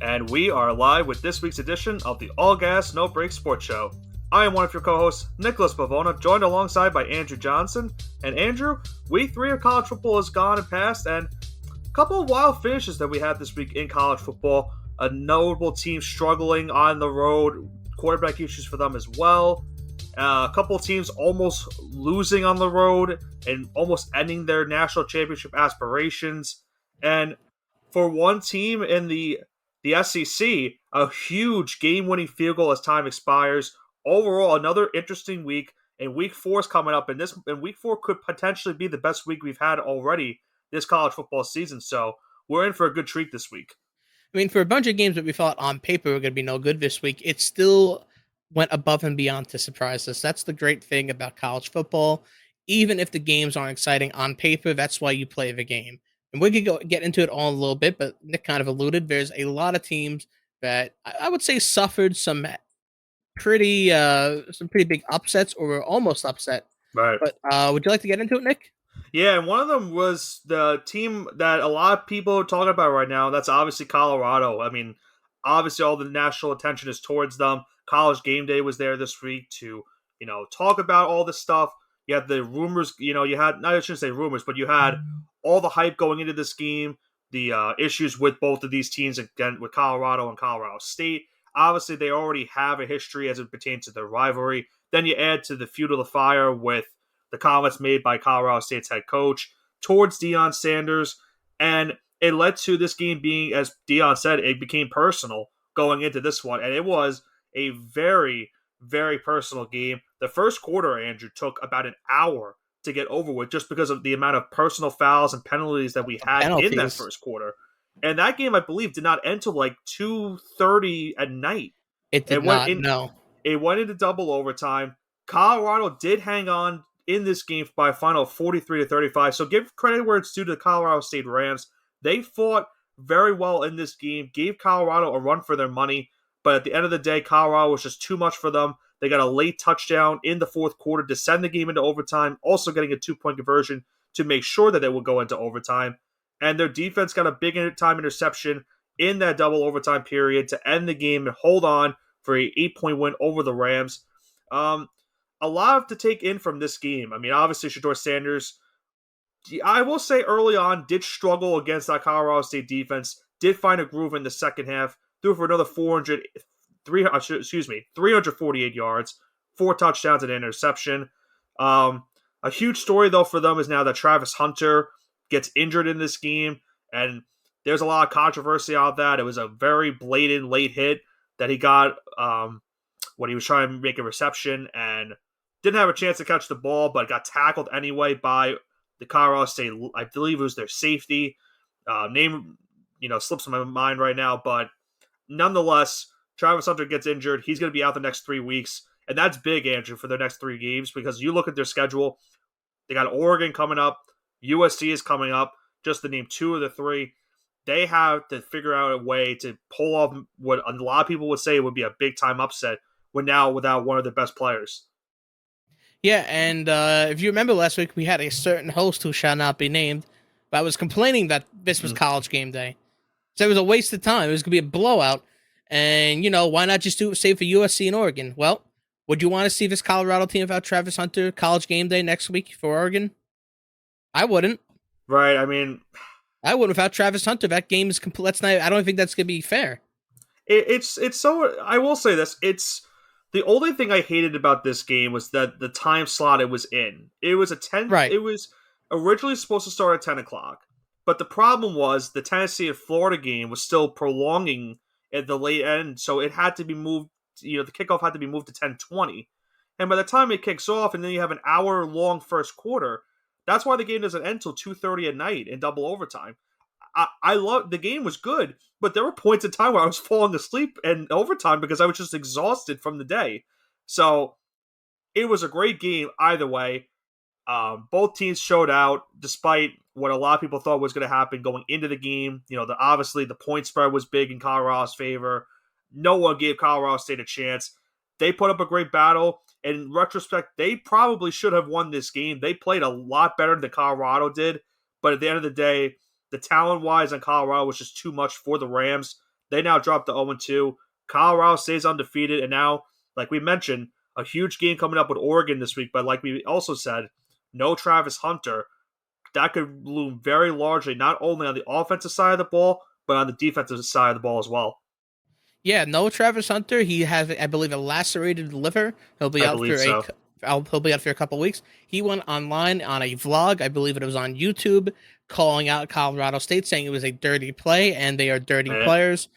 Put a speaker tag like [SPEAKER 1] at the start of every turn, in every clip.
[SPEAKER 1] and we are live with this week's edition of the All Gas No Break Sports Show. I am one of your co-hosts, Nicholas Pavona, joined alongside by Andrew Johnson. And Andrew, week 3 of college football has gone and passed, and a couple of wild finishes that we had this week in college football. A notable team struggling on the road, quarterback issues for them as well. A couple of teams almost losing on the road and almost ending their national championship aspirations. And for one team in the SEC, a huge game-winning field goal as time expires. Overall, another interesting week, and week 4 is coming up, and week 4 could potentially be the best week we've had already this college football season. So we're in for a good treat this week.
[SPEAKER 2] I mean, for a bunch of games that we thought on paper were going to be no good this week, it still went above and beyond to surprise us. That's the great thing about college football. Even if the games aren't exciting on paper, that's why you play the game. And we could get into it all in a little bit, but Nick kind of alluded. There's a lot of teams that I would say suffered some pretty big upsets or were almost upset.
[SPEAKER 1] Right.
[SPEAKER 2] But would you like to get into it, Nick?
[SPEAKER 1] Yeah, and one of them was the team that a lot of people are talking about right now. That's obviously Colorado. I mean, obviously all the national attention is towards them. College Game Day was there this week to, talk about all this stuff. You had the rumors, I shouldn't say rumors, but you had all the hype going into this game, the issues with both of these teams, again, with Colorado and Colorado State. Obviously, they already have a history as it pertains to their rivalry. Then you add to the feud of the fire with the comments made by Colorado State's head coach towards Deion Sanders. And it led to this game being, as Deion said, it became personal going into this one. And it was a very, very personal game. The first quarter, Andrew, took about an hour to get over with just because of the amount of personal fouls and penalties that we had in that first quarter. And that game, I believe, did not end till like 2:30 at night.
[SPEAKER 2] It did not, no.
[SPEAKER 1] It went into double overtime. Colorado did hang on in this game by a final of 43-35. So give credit where it's due to the Colorado State Rams. They fought very well in this game, gave Colorado a run for their money. But at the end of the day, Colorado was just too much for them. They got a late touchdown in the fourth quarter to send the game into overtime, also getting a 2-point conversion to make sure that they would go into overtime. And their defense got a big time interception in that double overtime period to end the game and hold on for a 8-point win over the Rams. A lot to take in from this game. I mean, obviously, Shedeur Sanders, I will say early on, did struggle against that Colorado State defense, did find a groove in the second half, threw for another 348 yards, 4 touchdowns and an interception. A huge story, though, for them is now that Travis Hunter gets injured in this game, and there's a lot of controversy out that. It was a very blatant late hit that he got when he was trying to make a reception and didn't have a chance to catch the ball, but got tackled anyway by the Colorado State, I believe it was their safety. Name, slips my mind right now, but nonetheless, Travis Hunter gets injured. He's going to be out the next 3 weeks, and that's big, Andrew, for their next 3 games because you look at their schedule. They got Oregon coming up. USC is coming up, just to name 2 of the 3. They have to figure out a way to pull off what a lot of people would say would be a big-time upset when now without one of their best players.
[SPEAKER 2] Yeah, and if you remember last week, we had a certain host who shall not be named, but I was complaining that this was College Game Day. So it was a waste of time. It was going to be a blowout. And, why not just save for USC and Oregon? Well, would you want to see this Colorado team without Travis Hunter College Game Day next week for Oregon? I wouldn't.
[SPEAKER 1] Right, I mean,
[SPEAKER 2] I wouldn't without Travis Hunter. That game is complete. I don't think that's going to be fair.
[SPEAKER 1] It's so, I will say this, the only thing I hated about this game was that the time slot it was in. It was It was originally supposed to start at 10 o'clock. But the problem was the Tennessee and Florida game was still prolonging at the late end, so it had to be moved, the kickoff had to be moved to 10:20. And by the time it kicks off and then you have an hour-long first quarter, that's why the game doesn't end until 2:30 at night in double overtime. I love the game was good, but there were points in time where I was falling asleep in overtime because I was just exhausted from the day. So it was a great game either way. Both teams showed out despite what a lot of people thought was going to happen going into the game. Obviously the point spread was big in Colorado's favor. No one gave Colorado State a chance. They put up a great battle. In retrospect, they probably should have won this game. They played a lot better than Colorado did. But at the end of the day, the talent-wise in Colorado was just too much for the Rams. They now drop to 0-2. Colorado stays undefeated, and now, like we mentioned, a huge game coming up with Oregon this week. But like we also said, no Travis Hunter. That could loom very largely not only on the offensive side of the ball, but on the defensive side of the ball as well.
[SPEAKER 2] Yeah, no Travis Hunter. He has, I believe, a lacerated liver. He'll be
[SPEAKER 1] I
[SPEAKER 2] out
[SPEAKER 1] believe
[SPEAKER 2] for a
[SPEAKER 1] so.
[SPEAKER 2] he'll be out for a couple weeks. He went online on a vlog, I believe it was on YouTube, calling out Colorado State, saying it was a dirty play and they are dirty
[SPEAKER 1] And
[SPEAKER 2] players.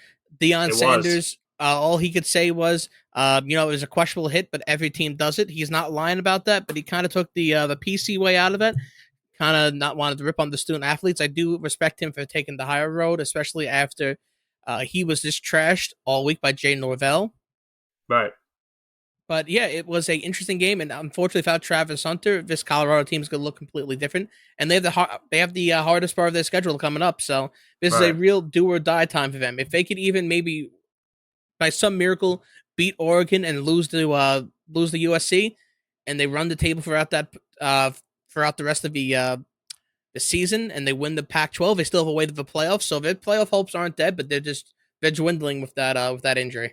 [SPEAKER 2] Deion
[SPEAKER 1] it was.
[SPEAKER 2] Sanders, all he could say was, it was a questionable hit, but every team does it. He's not lying about that, but he kind of took the PC way out of it. Kind of not wanted to rip on the student athletes. I do respect him for taking the higher road, especially after he was just trashed all week by Jay Norvell.
[SPEAKER 1] Right.
[SPEAKER 2] But yeah, it was a interesting game, and unfortunately, without Travis Hunter, this Colorado team is going to look completely different. And they have the hardest part of their schedule coming up, so this is a
[SPEAKER 1] Right.
[SPEAKER 2] real do or die time for them. If they could even maybe by some miracle beat Oregon and lose the USC, and they run the table throughout the rest of the season, and they win the Pac-12, they still have a way to the playoffs. So their playoff hopes aren't dead, but they're dwindling with that injury.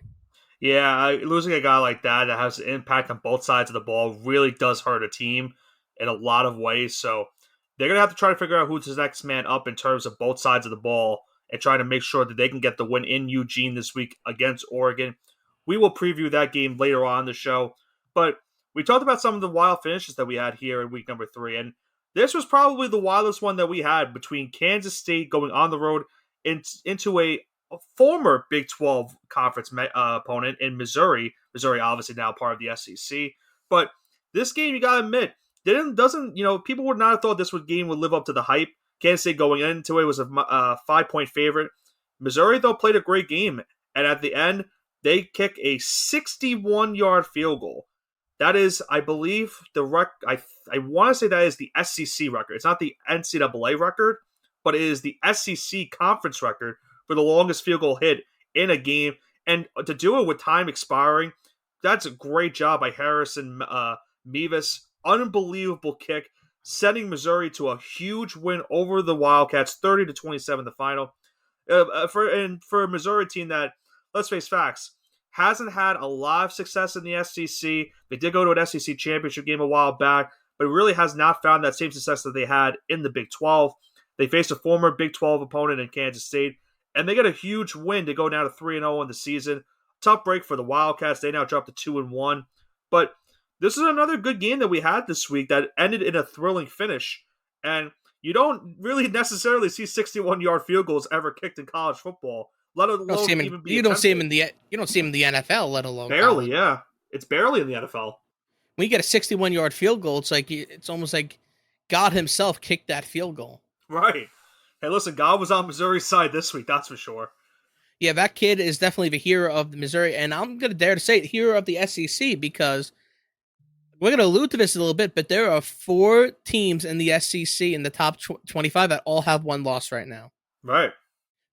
[SPEAKER 1] Yeah, losing a guy like that has an impact on both sides of the ball really does hurt a team in a lot of ways. So they're going to have to try to figure out who's the next man up in terms of both sides of the ball and try to make sure that they can get the win in Eugene this week against Oregon. We will preview that game later on in the show. But we talked about some of the wild finishes that we had here in week number 3. And this was probably the wildest one that we had between Kansas State going on the road into a former Big 12 conference opponent in Missouri. Missouri, obviously now part of the SEC. But this game, you got to admit, people would not have thought game would live up to the hype. Kansas State going into it was a 5-point favorite. Missouri, though, played a great game. And at the end, they kick a 61-yard field goal. That is, I believe, I want to say that is the SEC record. It's not the NCAA record, but it is the SEC conference record for the longest field goal hit in a game. And to do it with time expiring, that's a great job by Harrison Mevis. Unbelievable kick, sending Missouri to a huge win over the Wildcats, 30-27 the final. For a Missouri team that, let's face facts, hasn't had a lot of success in the SEC. They did go to an SEC championship game a while back, but really has not found that same success that they had in the Big 12. They faced a former Big 12 opponent in Kansas State, and they got a huge win to go down to 3-0 in the season. Tough break for the Wildcats. They now dropped to 2-1. But this is another good game that we had this week that ended in a thrilling finish. And you don't really necessarily see 61-yard field goals ever kicked in college football, let alone even be
[SPEAKER 2] you don't see him in the NFL, let alone
[SPEAKER 1] barely. College. Yeah, it's barely in the NFL.
[SPEAKER 2] When you get a 61-yard field goal, it's almost like God himself kicked that field goal.
[SPEAKER 1] Right. Hey, listen, God was on Missouri's side this week, that's for sure.
[SPEAKER 2] Yeah, that kid is definitely the hero of the Missouri, and I'm going to dare to say it, hero of the SEC, because we're going to allude to this a little bit, but there are 4 teams in the SEC in the top 25 that all have one loss right now.
[SPEAKER 1] Right.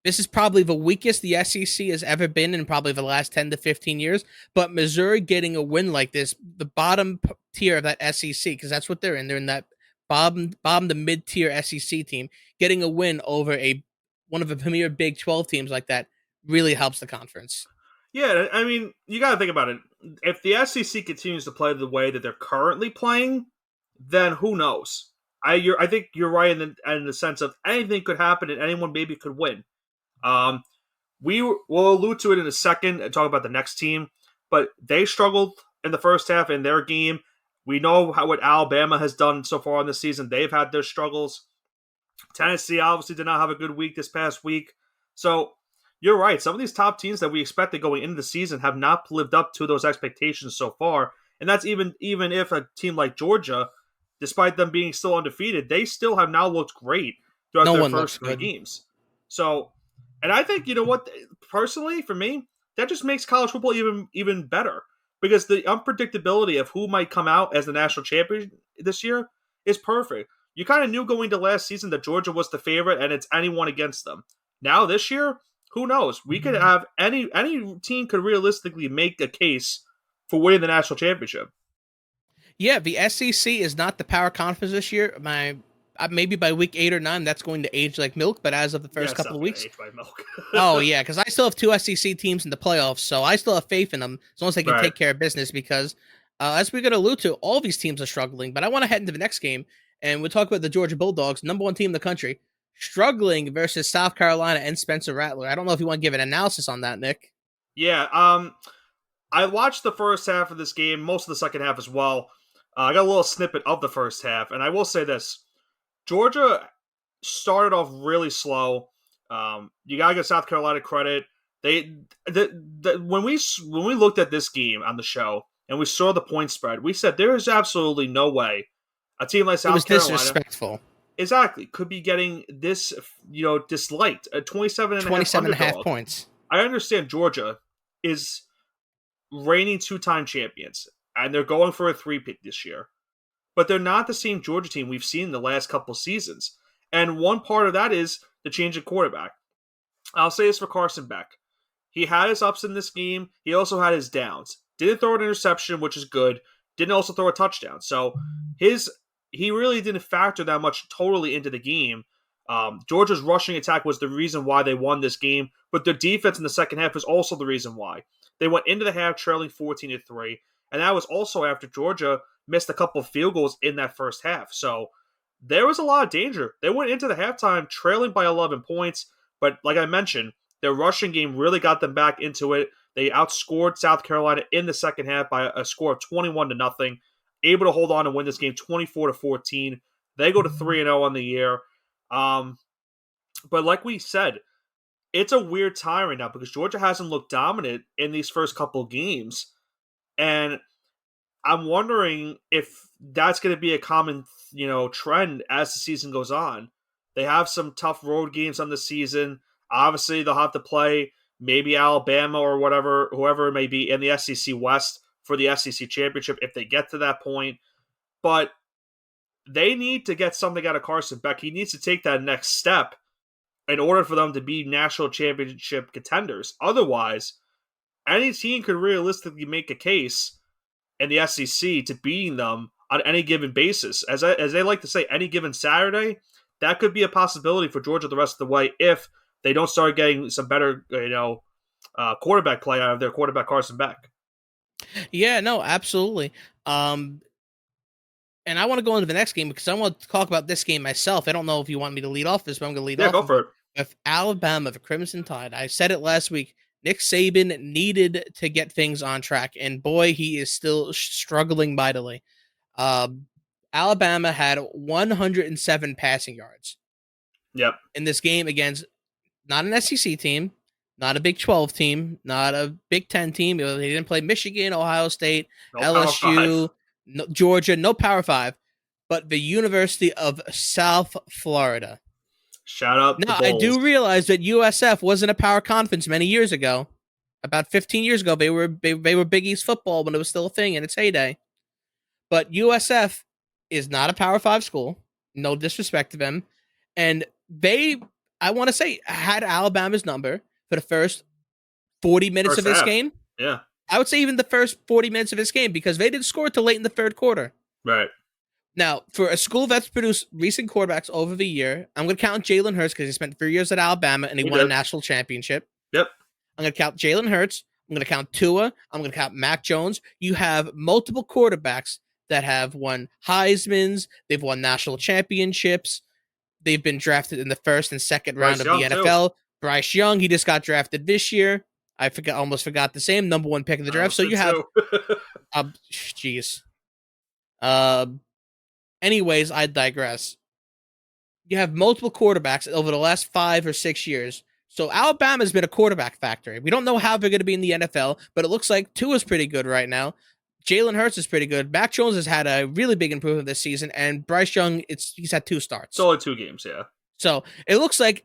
[SPEAKER 2] This is probably the weakest the SEC has ever been in probably the last 10 to 15 years, but Missouri getting a win like this, the bottom tier of that SEC, because that's what they're in. They're in that bottom to mid-tier SEC team. Getting a win over one of the premier Big 12 teams like that really helps the conference.
[SPEAKER 1] Yeah, I mean, you got to think about it. If the SEC continues to play the way that they're currently playing, then who knows? I think you're right in the sense of anything could happen and anyone maybe could win. We will allude to it in a second and talk about the next team, but they struggled in the first half in their game. We know what Alabama has done so far in the season. They've had their struggles. Tennessee obviously did not have a good week this past week. So you're right. Some of these top teams that we expected going into the season have not lived up to those expectations so far. And that's even if a team like Georgia, despite them being still undefeated, they still have now looked great throughout their first 3 games. So, and I think, you know what, personally, for me, that just makes college football even better. Because the unpredictability of who might come out as the national champion this year is perfect. You kind of knew going to last season that Georgia was the favorite and it's anyone against them. Now this year, who knows? We could have any team could realistically make a case for winning the national championship.
[SPEAKER 2] Yeah, the SEC is not the power conference this year. maybe by week 8 or 9, that's going to age like milk. But as of the
[SPEAKER 1] Yeah,
[SPEAKER 2] first
[SPEAKER 1] it's
[SPEAKER 2] couple of
[SPEAKER 1] definitely gonna
[SPEAKER 2] weeks,
[SPEAKER 1] age by milk.
[SPEAKER 2] oh yeah, because I still have two SEC teams in the playoffs, so I still have faith in them as long as they can
[SPEAKER 1] Right.
[SPEAKER 2] take care of business. Because as we're going to allude to, all these teams are struggling. But I want to head into the next game, and we'll talk about the Georgia Bulldogs, number one team in the country, struggling versus South Carolina and Spencer Rattler. I don't know if you want to give an analysis on that, Nick.
[SPEAKER 1] Yeah. I watched the first half of this game, most of the second half as well. I got a little snippet of the first half, and I will say this: Georgia started off really slow. You gotta give South Carolina credit. They when we looked at this game on the show and we saw the point spread, we said there is absolutely no way a team like
[SPEAKER 2] It was
[SPEAKER 1] South Carolina
[SPEAKER 2] disrespectful.
[SPEAKER 1] exactly could be getting this disliked a 27 and a half
[SPEAKER 2] 27 and a half
[SPEAKER 1] underdog.
[SPEAKER 2] points.
[SPEAKER 1] I understand Georgia is reigning two-time champions and they're going for a three-peat this year, but they're not the same Georgia team we've seen in the last couple seasons. And one part of that is the change of quarterback. I'll say this for Carson Beck. He had his ups in this game. He also had his downs. Didn't throw an interception, which is good. Didn't also throw a touchdown. So he really didn't factor that much totally into the game. Georgia's rushing attack was the reason why they won this game, but their defense in the second half was also the reason why. They went into the half trailing 14-3, and that was also after Georgia missed a couple of field goals in that first half. So there was a lot of danger. They went into the halftime trailing by 11 points, but like I mentioned, their rushing game really got them back into it. They outscored South Carolina in the second half by a score of 21-0, able to hold on and win this game 24-14. They go to 3-0 on the year. But like we said, it's a weird time right now because Georgia hasn't looked dominant in these first couple games. And I'm wondering if that's going to be a common, trend as the season goes on. They have some tough road games on the season. Obviously, they'll have to play maybe Alabama or whoever it may be in the SEC West for the SEC championship if they get to that point. But they need to get something out of Carson Beck. He needs to take that next step in order for them to be national championship contenders. Otherwise, any team could realistically make a case in the SEC to beating them on any given basis. As they like to say, any given Saturday, that could be a possibility for Georgia the rest of the way if they don't start getting some better, quarterback play out of their quarterback Carson Beck.
[SPEAKER 2] Yeah, no, absolutely. And I want to go into the next game because I want to talk about this game myself. I don't know if you want me to lead off this, but I'm going to lead off.
[SPEAKER 1] Go for it.
[SPEAKER 2] With Alabama, the Crimson Tide. I said it last week. Nick Saban needed to get things on track, and boy, he is still struggling mightily. Alabama had 107 passing yards.
[SPEAKER 1] Yep.
[SPEAKER 2] In this game against not an SEC team, not a Big 12 team, not a Big 10 team. They didn't play Michigan, Ohio State, LSU, Georgia, no Power 5, but the University of South Florida.
[SPEAKER 1] Shout out
[SPEAKER 2] now, I do realize that USF wasn't a power conference many years ago. About 15 years ago, they were Big East football when it was still a thing in its heyday. But USF is not a Power 5 school. No disrespect to them. And they, I want to say, had Alabama's number for the first 40 minutes of this game.
[SPEAKER 1] Yeah.
[SPEAKER 2] I would say even the first 40 minutes of this game because they didn't score till late in the third quarter.
[SPEAKER 1] Right.
[SPEAKER 2] Now, for a school that's produced recent quarterbacks over the year, I'm going to count Jalen Hurts because he spent 3 years at Alabama and he won a national championship.
[SPEAKER 1] Yep.
[SPEAKER 2] I'm going to count Jalen Hurts. I'm going to count Tua. I'm going to count Mac Jones. You have multiple quarterbacks that have won Heismans. They've won national championships. They've been drafted in the first and second round of the NFL. Too. Bryce Young, he just got drafted this year. I almost forgot the same number one pick of the draft. So you have, jeez. Anyways, I digress. You have multiple quarterbacks over the last 5 or 6 years. So Alabama's been a quarterback factory. We don't know how they're going to be in the NFL, but it looks like Tua's pretty good right now. Jalen Hurts is pretty good. Mac Jones has had a really big improvement this season, and Bryce Young, he's had 2 starts.
[SPEAKER 1] Solid 2 games, yeah.
[SPEAKER 2] So it looks like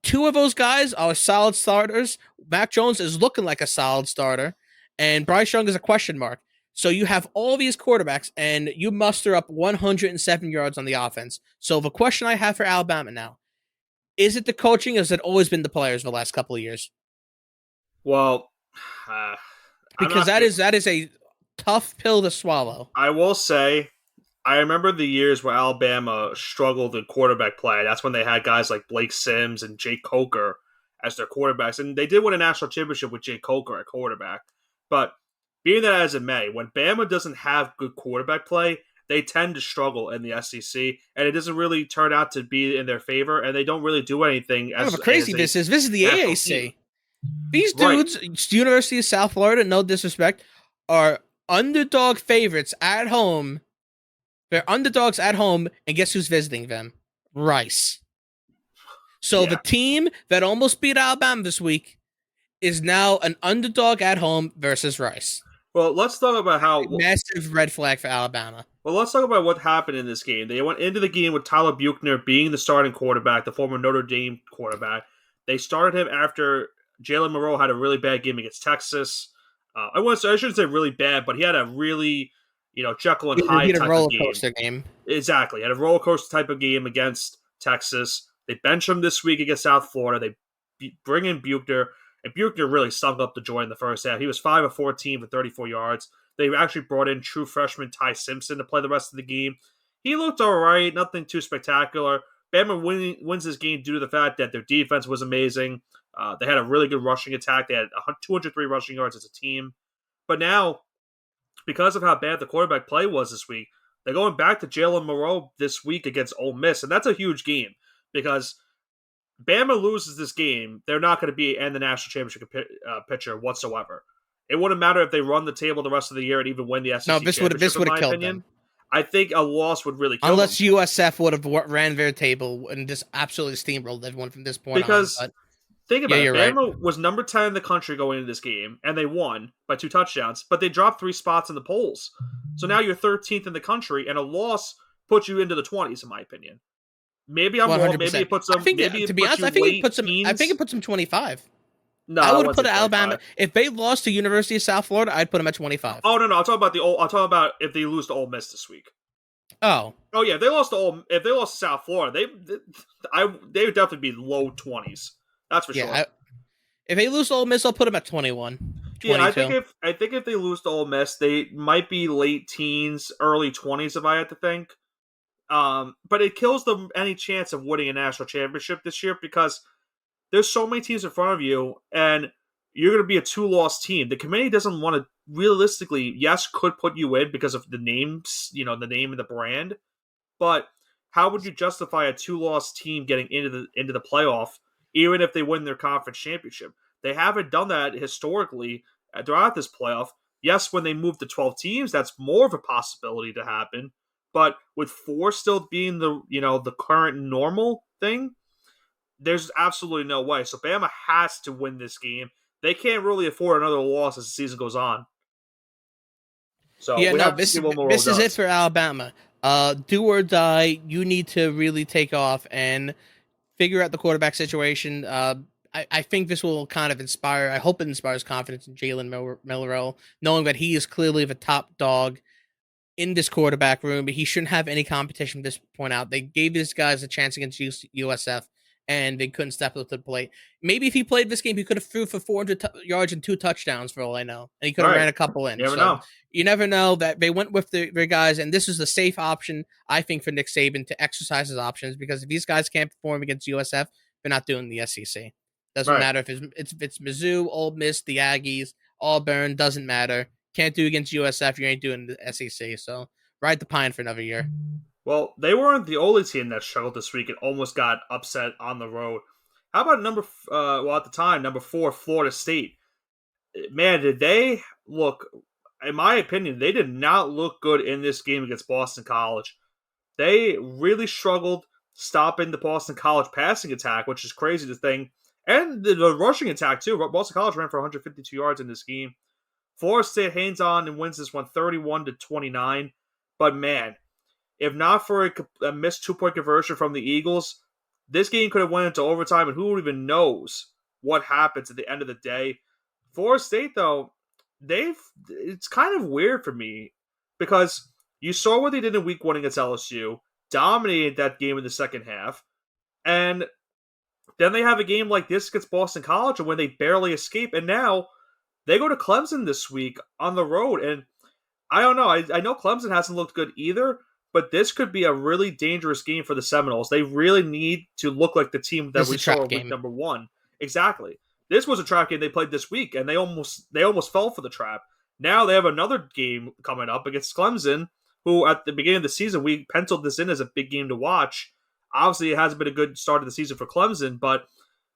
[SPEAKER 2] 2 of those guys are solid starters. Mac Jones is looking like a solid starter, and Bryce Young is a question mark. So you have all these quarterbacks, and you muster up 107 yards on the offense. So the question I have for Alabama now, is it the coaching, or has it always been the players in the last couple of years?
[SPEAKER 1] Well,
[SPEAKER 2] because that is a tough pill to swallow.
[SPEAKER 1] I will say, I remember the years where Alabama struggled in quarterback play. That's when they had guys like Blake Sims and Jake Coker as their quarterbacks. And they did win a national championship with Jake Coker at quarterback. But being that as it may, when Bama doesn't have good quarterback play, they tend to struggle in the SEC, and it doesn't really turn out to be in their favor, and they don't really do anything
[SPEAKER 2] Kind of
[SPEAKER 1] as,
[SPEAKER 2] a crazy
[SPEAKER 1] as a
[SPEAKER 2] this is. This is the
[SPEAKER 1] national team.
[SPEAKER 2] AAC. These
[SPEAKER 1] Right.
[SPEAKER 2] dudes, University of South Florida, no disrespect, are underdog favorites at home. They're underdogs at home, and guess who's visiting them? Rice. So the
[SPEAKER 1] Yeah.
[SPEAKER 2] team that almost beat Alabama this week is now an underdog at home versus Rice.
[SPEAKER 1] Well, let's talk about how
[SPEAKER 2] Massive red flag for Alabama.
[SPEAKER 1] Well, let's talk about what happened in this game. They went into the game with Tyler Buchner being the starting quarterback, the former Notre Dame quarterback. They started him after Jalen Moreau had a really bad game against Texas. I shouldn't say really bad, but he had a really, Jekyll and Hyde
[SPEAKER 2] He had a
[SPEAKER 1] type
[SPEAKER 2] roller
[SPEAKER 1] of game.
[SPEAKER 2] coaster game.
[SPEAKER 1] Exactly, had a roller coaster type of game against Texas. They bench him this week against South Florida. They bring in Buchner, and Buchner really stunk up the joint in the first half. He was 5 of 14 for 34 yards. They actually brought in true freshman Ty Simpson to play the rest of the game. He looked all right, nothing too spectacular. Bama wins this game due to the fact that their defense was amazing. They had a really good rushing attack. They had 203 rushing yards as a team. But now, because of how bad the quarterback play was this week, they're going back to Jalen Moreau this week against Ole Miss, and that's a huge game because Bama loses this game, they're not going to be in the national championship picture whatsoever. It wouldn't matter if they run the table the rest of the year and even win the SEC championship.
[SPEAKER 2] This would have killed
[SPEAKER 1] opinion.
[SPEAKER 2] them.
[SPEAKER 1] I think a loss would really kill
[SPEAKER 2] unless
[SPEAKER 1] them.
[SPEAKER 2] USF would have ran their table and just absolutely steamrolled everyone from this point on. But
[SPEAKER 1] think about it. Bama
[SPEAKER 2] right.
[SPEAKER 1] was number 10 in the country going into this game, and they won by 2 touchdowns, but they dropped 3 spots in the polls. So now you're 13th in the country, and a loss puts you into the 20s, in my opinion. Maybe I'm 100%. Wrong. Maybe it puts them.
[SPEAKER 2] To be honest, I think it puts them 25. No, I would have put Alabama. If they lost to University of South Florida, I'd put them at 25.
[SPEAKER 1] Oh no, I'm talking about I'll talk about if they lose to Ole Miss this week.
[SPEAKER 2] Oh
[SPEAKER 1] yeah, if they lost to South Florida, they would definitely be low 20s. That's for sure.
[SPEAKER 2] If they lose to Ole Miss, I'll put them at 21. 22.
[SPEAKER 1] Yeah, I think if they lose to Ole Miss, they might be late teens, early 20s. If I had to think. But it kills them any chance of winning a national championship this year because there's so many teams in front of you, and you're going to be a 2-loss team. The committee doesn't want to realistically, yes, could put you in because of the names, the name and the brand. But how would you justify a 2-loss team getting into the playoff, even if they win their conference championship? They haven't done that historically throughout this playoff. Yes, when they move to 12 teams, that's more of a possibility to happen. But with 4 still being the current normal thing, there's absolutely no way. So Bama has to win this game. They can't really afford another loss as the season goes on. So
[SPEAKER 2] this is it for Alabama. Do or die. You need to really take off and figure out the quarterback situation. I think this will kind of inspire. I hope it inspires confidence in Jalen Milroe, knowing that he is clearly the top dog in this quarterback room, but he shouldn't have any competition from this point out. They gave these guys a chance against USF, and they couldn't step up to the plate. Maybe if he played this game, he could have threw for 400 yards and 2 touchdowns, for all I know, and he could have ran a couple in. You never know that they went with their guys, and this is the safe option, I think, for Nick Saban to exercise his options, because if these guys can't perform against USF, they're not doing the SEC. Doesn't matter if it's Mizzou, Ole Miss, the Aggies, Auburn, doesn't matter. Can't do against USF, you ain't doing the SEC. So ride the pine for another year.
[SPEAKER 1] Well, they weren't the only team that struggled this week and almost got upset on the road. How about at the time, number 4, Florida State? Man, did they look, in my opinion, they did not look good in this game against Boston College. They really struggled stopping the Boston College passing attack, which is crazy to think. And the rushing attack, too. Boston College ran for 152 yards in this game. Florida State hangs on and wins this one 31-29. But man, if not for a missed 2-point conversion from the Eagles, this game could have went into overtime, and who even knows what happens at the end of the day. Florida State, though, it's kind of weird for me because you saw what they did in week 1 against LSU, dominated that game in the second half, and then they have a game like this against Boston College when they barely escape, and now they go to Clemson this week on the road, and I don't know. I know Clemson hasn't looked good either, but this could be a really dangerous game for the Seminoles. They really need to look like the team that
[SPEAKER 2] This is
[SPEAKER 1] we
[SPEAKER 2] a
[SPEAKER 1] saw
[SPEAKER 2] trap
[SPEAKER 1] in week
[SPEAKER 2] game.
[SPEAKER 1] number 1. Exactly. This was a trap game they played this week, and they almost fell for the trap. Now they have another game coming up against Clemson, who at the beginning of the season we penciled this in as a big game to watch. Obviously, it hasn't been a good start of the season for Clemson, but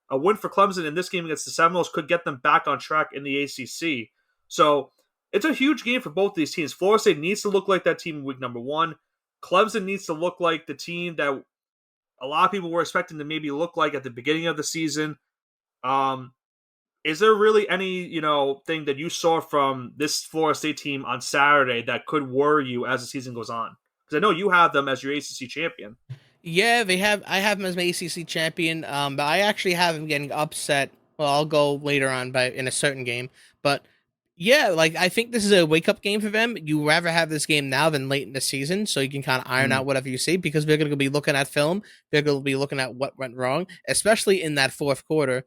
[SPEAKER 1] a win for Clemson in this game against the Seminoles could get them back on track in the ACC. So it's a huge game for both these teams. Florida State needs to look like that team in week number 1. Clemson needs to look like the team that a lot of people were expecting to maybe look like at the beginning of the season. Is there really any, thing that you saw from this Florida State team on Saturday that could worry you as the season goes on? Because I know you have them as your ACC champion.
[SPEAKER 2] Yeah, they have. I have him as my ACC champion. But I actually have him getting upset. Well, I'll go later on in a certain game. But yeah, like I think this is a wake up game for them. You rather have this game now than late in the season, so you can kind of iron out whatever you see because they're going to be looking at film. They're going to be looking at what went wrong, especially in that fourth quarter.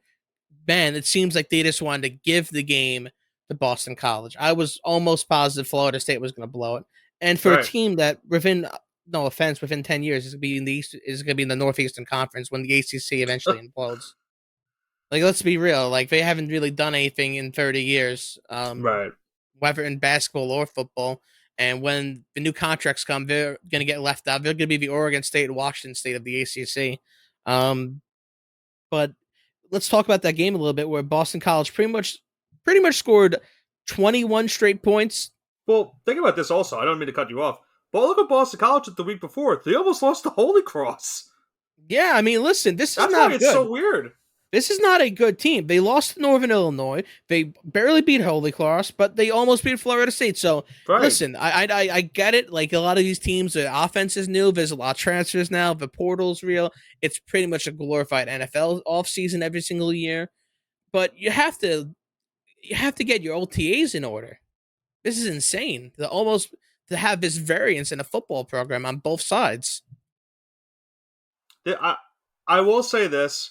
[SPEAKER 2] Man, it seems like they just wanted to give the game to Boston College. I was almost positive Florida State was going to blow it, and for a
[SPEAKER 1] Right.
[SPEAKER 2] team that within no offense, within 10 years is going to be in the Northeastern Conference when the ACC eventually implodes. Like, let's be real. Like, they haven't really done anything in 30 years,
[SPEAKER 1] Right.
[SPEAKER 2] whether in basketball or football. And when the new contracts come, they're going to get left out. They're going to be the Oregon State and Washington State of the ACC. But let's talk about that game a little bit, where Boston College pretty much scored 21 straight points.
[SPEAKER 1] Well, think about this also. I don't mean to cut you off. But look at Boston College the week before. They almost lost to Holy Cross.
[SPEAKER 2] Yeah, I mean, listen, this is
[SPEAKER 1] That's
[SPEAKER 2] not
[SPEAKER 1] why it's
[SPEAKER 2] good.
[SPEAKER 1] so weird.
[SPEAKER 2] This is not a good team. They lost to Northern Illinois. They barely beat Holy Cross, but they almost beat Florida State. So
[SPEAKER 1] Right.
[SPEAKER 2] listen, I get it. Like a lot of these teams, the offense is new. There's a lot of transfers now. The portal's real. It's pretty much a glorified NFL offseason every single year. But you have to get your OTAs in order. This is insane. To have this variance in a football program on both sides.
[SPEAKER 1] I will say this.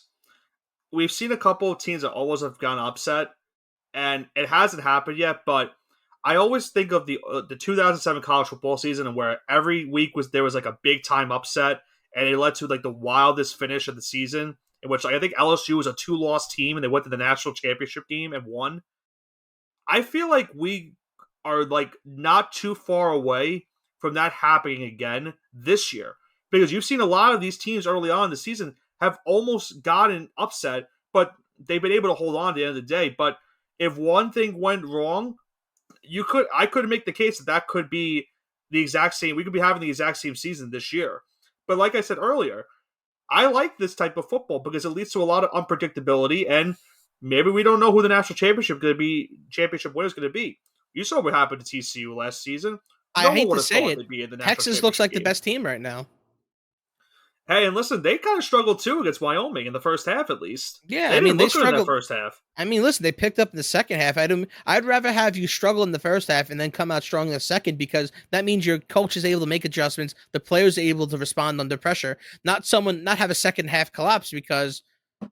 [SPEAKER 1] We've seen a couple of teams that almost have gone upset, and it hasn't happened yet, but I always think of the 2007 college football season, and where every week there was like a big time upset, and it led to like the wildest finish of the season, in which I think LSU was a 2-loss team, and they went to the national championship game and won. I feel like we are like not too far away from that happening again this year, because you've seen a lot of these teams early on in the season have almost gotten upset, but they've been able to hold on to the end of the day. But if one thing went wrong, I could make the case that could be the exact same. We could be having the exact same season this year. But like I said earlier, I like this type of football because it leads to a lot of unpredictability, and maybe we don't know who the national championship winner is going to be. You saw what happened to TCU last season.
[SPEAKER 2] I hate to say it, Texas looks like the best team right now.
[SPEAKER 1] Hey, and listen, they kind of struggled too against Wyoming in the first half, at least.
[SPEAKER 2] Yeah,
[SPEAKER 1] they
[SPEAKER 2] struggled
[SPEAKER 1] in the first half.
[SPEAKER 2] I mean, listen, they picked up in the second half. I'd rather have you struggle in the first half and then come out strong in the second, because that means your coach is able to make adjustments, the players are able to respond under pressure, not have a second half collapse. Because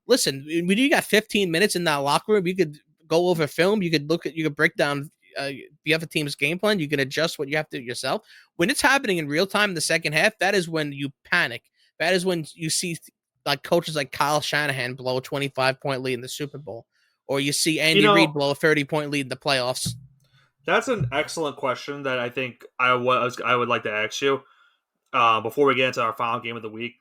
[SPEAKER 2] listen, when you got 15 minutes in that locker room, you could go over film, you could break down the other team's game plan, you can adjust what you have to do yourself. When it's happening in real time in the second half, that is when you panic. That is when you see like coaches like Kyle Shanahan blow a 25-point lead in the Super Bowl, or you see Andy Reid blow a 30-point lead in the playoffs.
[SPEAKER 1] That's an excellent question that I think I would like to ask you before we get into our final game of the week.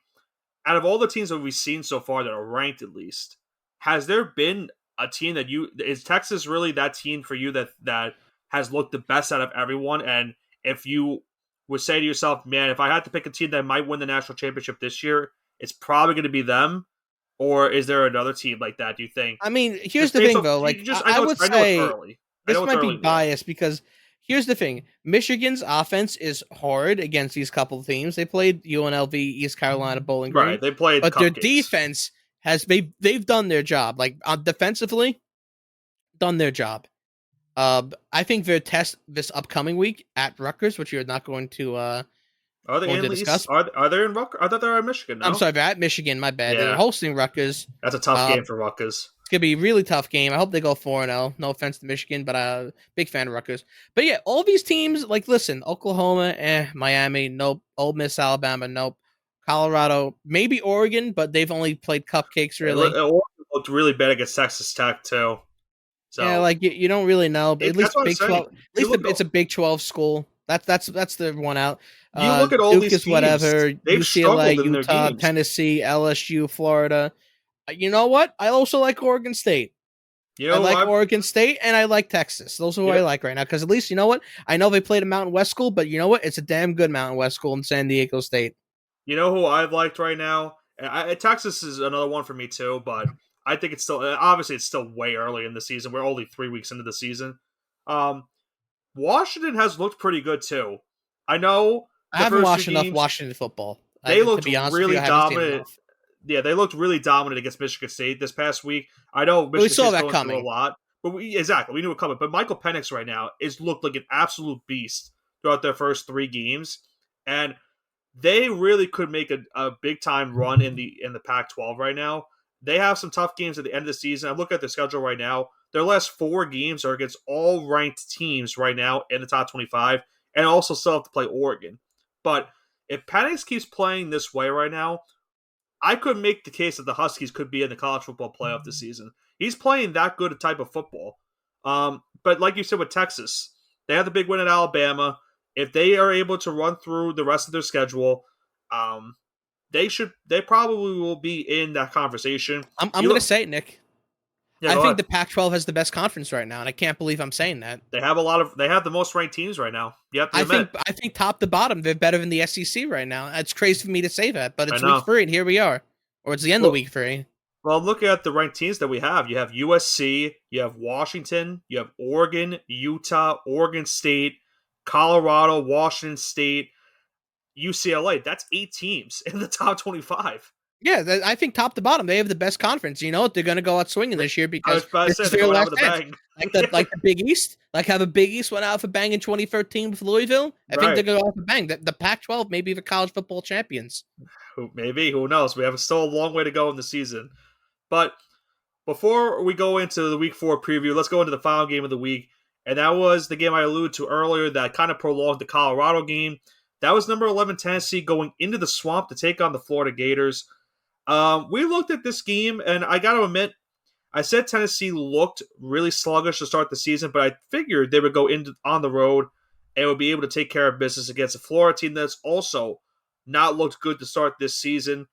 [SPEAKER 1] Out of all the teams that we've seen so far that are ranked, at least, has there been a team that is Texas really that team for you that has looked the best out of everyone? And if you would say to yourself, man, if I had to pick a team that might win the national championship this year, it's probably going to be them? Or is there another team like that, do you think?
[SPEAKER 2] I mean, here's the thing, though. Like, I would say this might be biased, because here's the thing. Michigan's offense is hard against these couple of teams. They played UNLV, East Carolina, Bowling Green.
[SPEAKER 1] Right, they played
[SPEAKER 2] but their defense they've done their job. Like, defensively, done their job. I think their test this upcoming week at Rutgers, which you're not going to
[SPEAKER 1] are they in discuss. Are they in Rutgers? I thought they were in Michigan. No?
[SPEAKER 2] I'm sorry, they're at Michigan. My bad. Yeah. They're hosting Rutgers.
[SPEAKER 1] That's a tough game for Rutgers.
[SPEAKER 2] gonna be a really tough game. I hope they go 4-0. No offense to Michigan, but big fan of Rutgers. But yeah, all these teams, like, listen, Oklahoma, Miami, nope. Ole Miss, Alabama, nope. Colorado, maybe Oregon, but they've only played cupcakes really.
[SPEAKER 1] Oregon looked really bad against Texas Tech too.
[SPEAKER 2] Yeah,
[SPEAKER 1] So
[SPEAKER 2] like you don't really know, but at
[SPEAKER 1] that's
[SPEAKER 2] least
[SPEAKER 1] what I'm
[SPEAKER 2] Big
[SPEAKER 1] saying.
[SPEAKER 2] 12, at least it's a Big 12 school. That's the one out.
[SPEAKER 1] You look at all
[SPEAKER 2] Duke
[SPEAKER 1] these
[SPEAKER 2] is
[SPEAKER 1] teams;
[SPEAKER 2] whatever.
[SPEAKER 1] they've
[SPEAKER 2] UCLA,
[SPEAKER 1] struggled in their
[SPEAKER 2] Utah,
[SPEAKER 1] games.
[SPEAKER 2] Tennessee, LSU, Florida. You know what? I also like Oregon State.
[SPEAKER 1] You
[SPEAKER 2] I
[SPEAKER 1] know,
[SPEAKER 2] like Oregon State and I like Texas. Those are who I like right now because at least you know what? I know they played a Mountain West school, but you know what? It's a damn good Mountain West school in San Diego State.
[SPEAKER 1] you know who I've liked right now. Texas is another one for me too, but I think it's still obviously it's still way early in the season. We're only 3 weeks into the season. Um, Washington has looked pretty good too. I know
[SPEAKER 2] I
[SPEAKER 1] the
[SPEAKER 2] haven't
[SPEAKER 1] first two
[SPEAKER 2] watched enough
[SPEAKER 1] games
[SPEAKER 2] Washington football.
[SPEAKER 1] they
[SPEAKER 2] To
[SPEAKER 1] looked
[SPEAKER 2] be honest with you,
[SPEAKER 1] really
[SPEAKER 2] I haven't seen
[SPEAKER 1] dominant.
[SPEAKER 2] enough.
[SPEAKER 1] Yeah, they looked really dominant against Michigan State this past week. I know
[SPEAKER 2] But we
[SPEAKER 1] Michigan
[SPEAKER 2] saw
[SPEAKER 1] State's
[SPEAKER 2] that
[SPEAKER 1] going through a
[SPEAKER 2] coming.
[SPEAKER 1] lot, but we knew it coming. But Michael Penix right now is looked like an absolute beast throughout their first 3 games, and they really could make a big time run in the Pac-12 right now. They have some tough games at the end of the season. I look at their schedule right now. Their last 4 games are against all ranked teams right now in the top 25, and also still have to play Oregon. But if Penix keeps playing this way right now, I could make the case that the Huskies could be in the college football playoff this season. He's playing that good a type of football. But like you said with Texas, they have the big win at Alabama. If they are able to run through the rest of their schedule, they probably will be in that conversation.
[SPEAKER 2] I'm going to say it, Nick.
[SPEAKER 1] Yeah,
[SPEAKER 2] I think
[SPEAKER 1] ahead.
[SPEAKER 2] the Pac-12 has the best conference right now, and I can't believe I'm saying that.
[SPEAKER 1] They have the most ranked teams right now. You have to admit.
[SPEAKER 2] I think top to bottom, they're better than the SEC right now. It's crazy for me to say that, but it's week 3, and here we are. Or it's the end of week 3.
[SPEAKER 1] Well, I'm looking at the ranked teams that we have. You have USC, you have Washington, you have Oregon, Utah, Oregon State, Colorado, Washington State, UCLA. That's 8 teams in the top 25.
[SPEAKER 2] Yeah, I think top to bottom, they have the best conference. You know what? They're going to go out swinging this year because this is their last chance. Like the Big East, like how the Big East went out with a bang in 2013 with Louisville. I think they're going to go out with a bang. The Pac-12 may be the college football champions.
[SPEAKER 1] Maybe, who knows? We have still a long way to go in the season. But before we go into the Week 4 preview, let's go into the final game of the week. And that was the game I alluded to earlier that kind of prolonged the Colorado game. That was number 11 Tennessee going into the Swamp to take on the Florida Gators. We looked at this game, and I got to admit, I said Tennessee looked really sluggish to start the season, but I figured they would go on the road and would be able to take care of business against a Florida team that's also not looked good to start this season.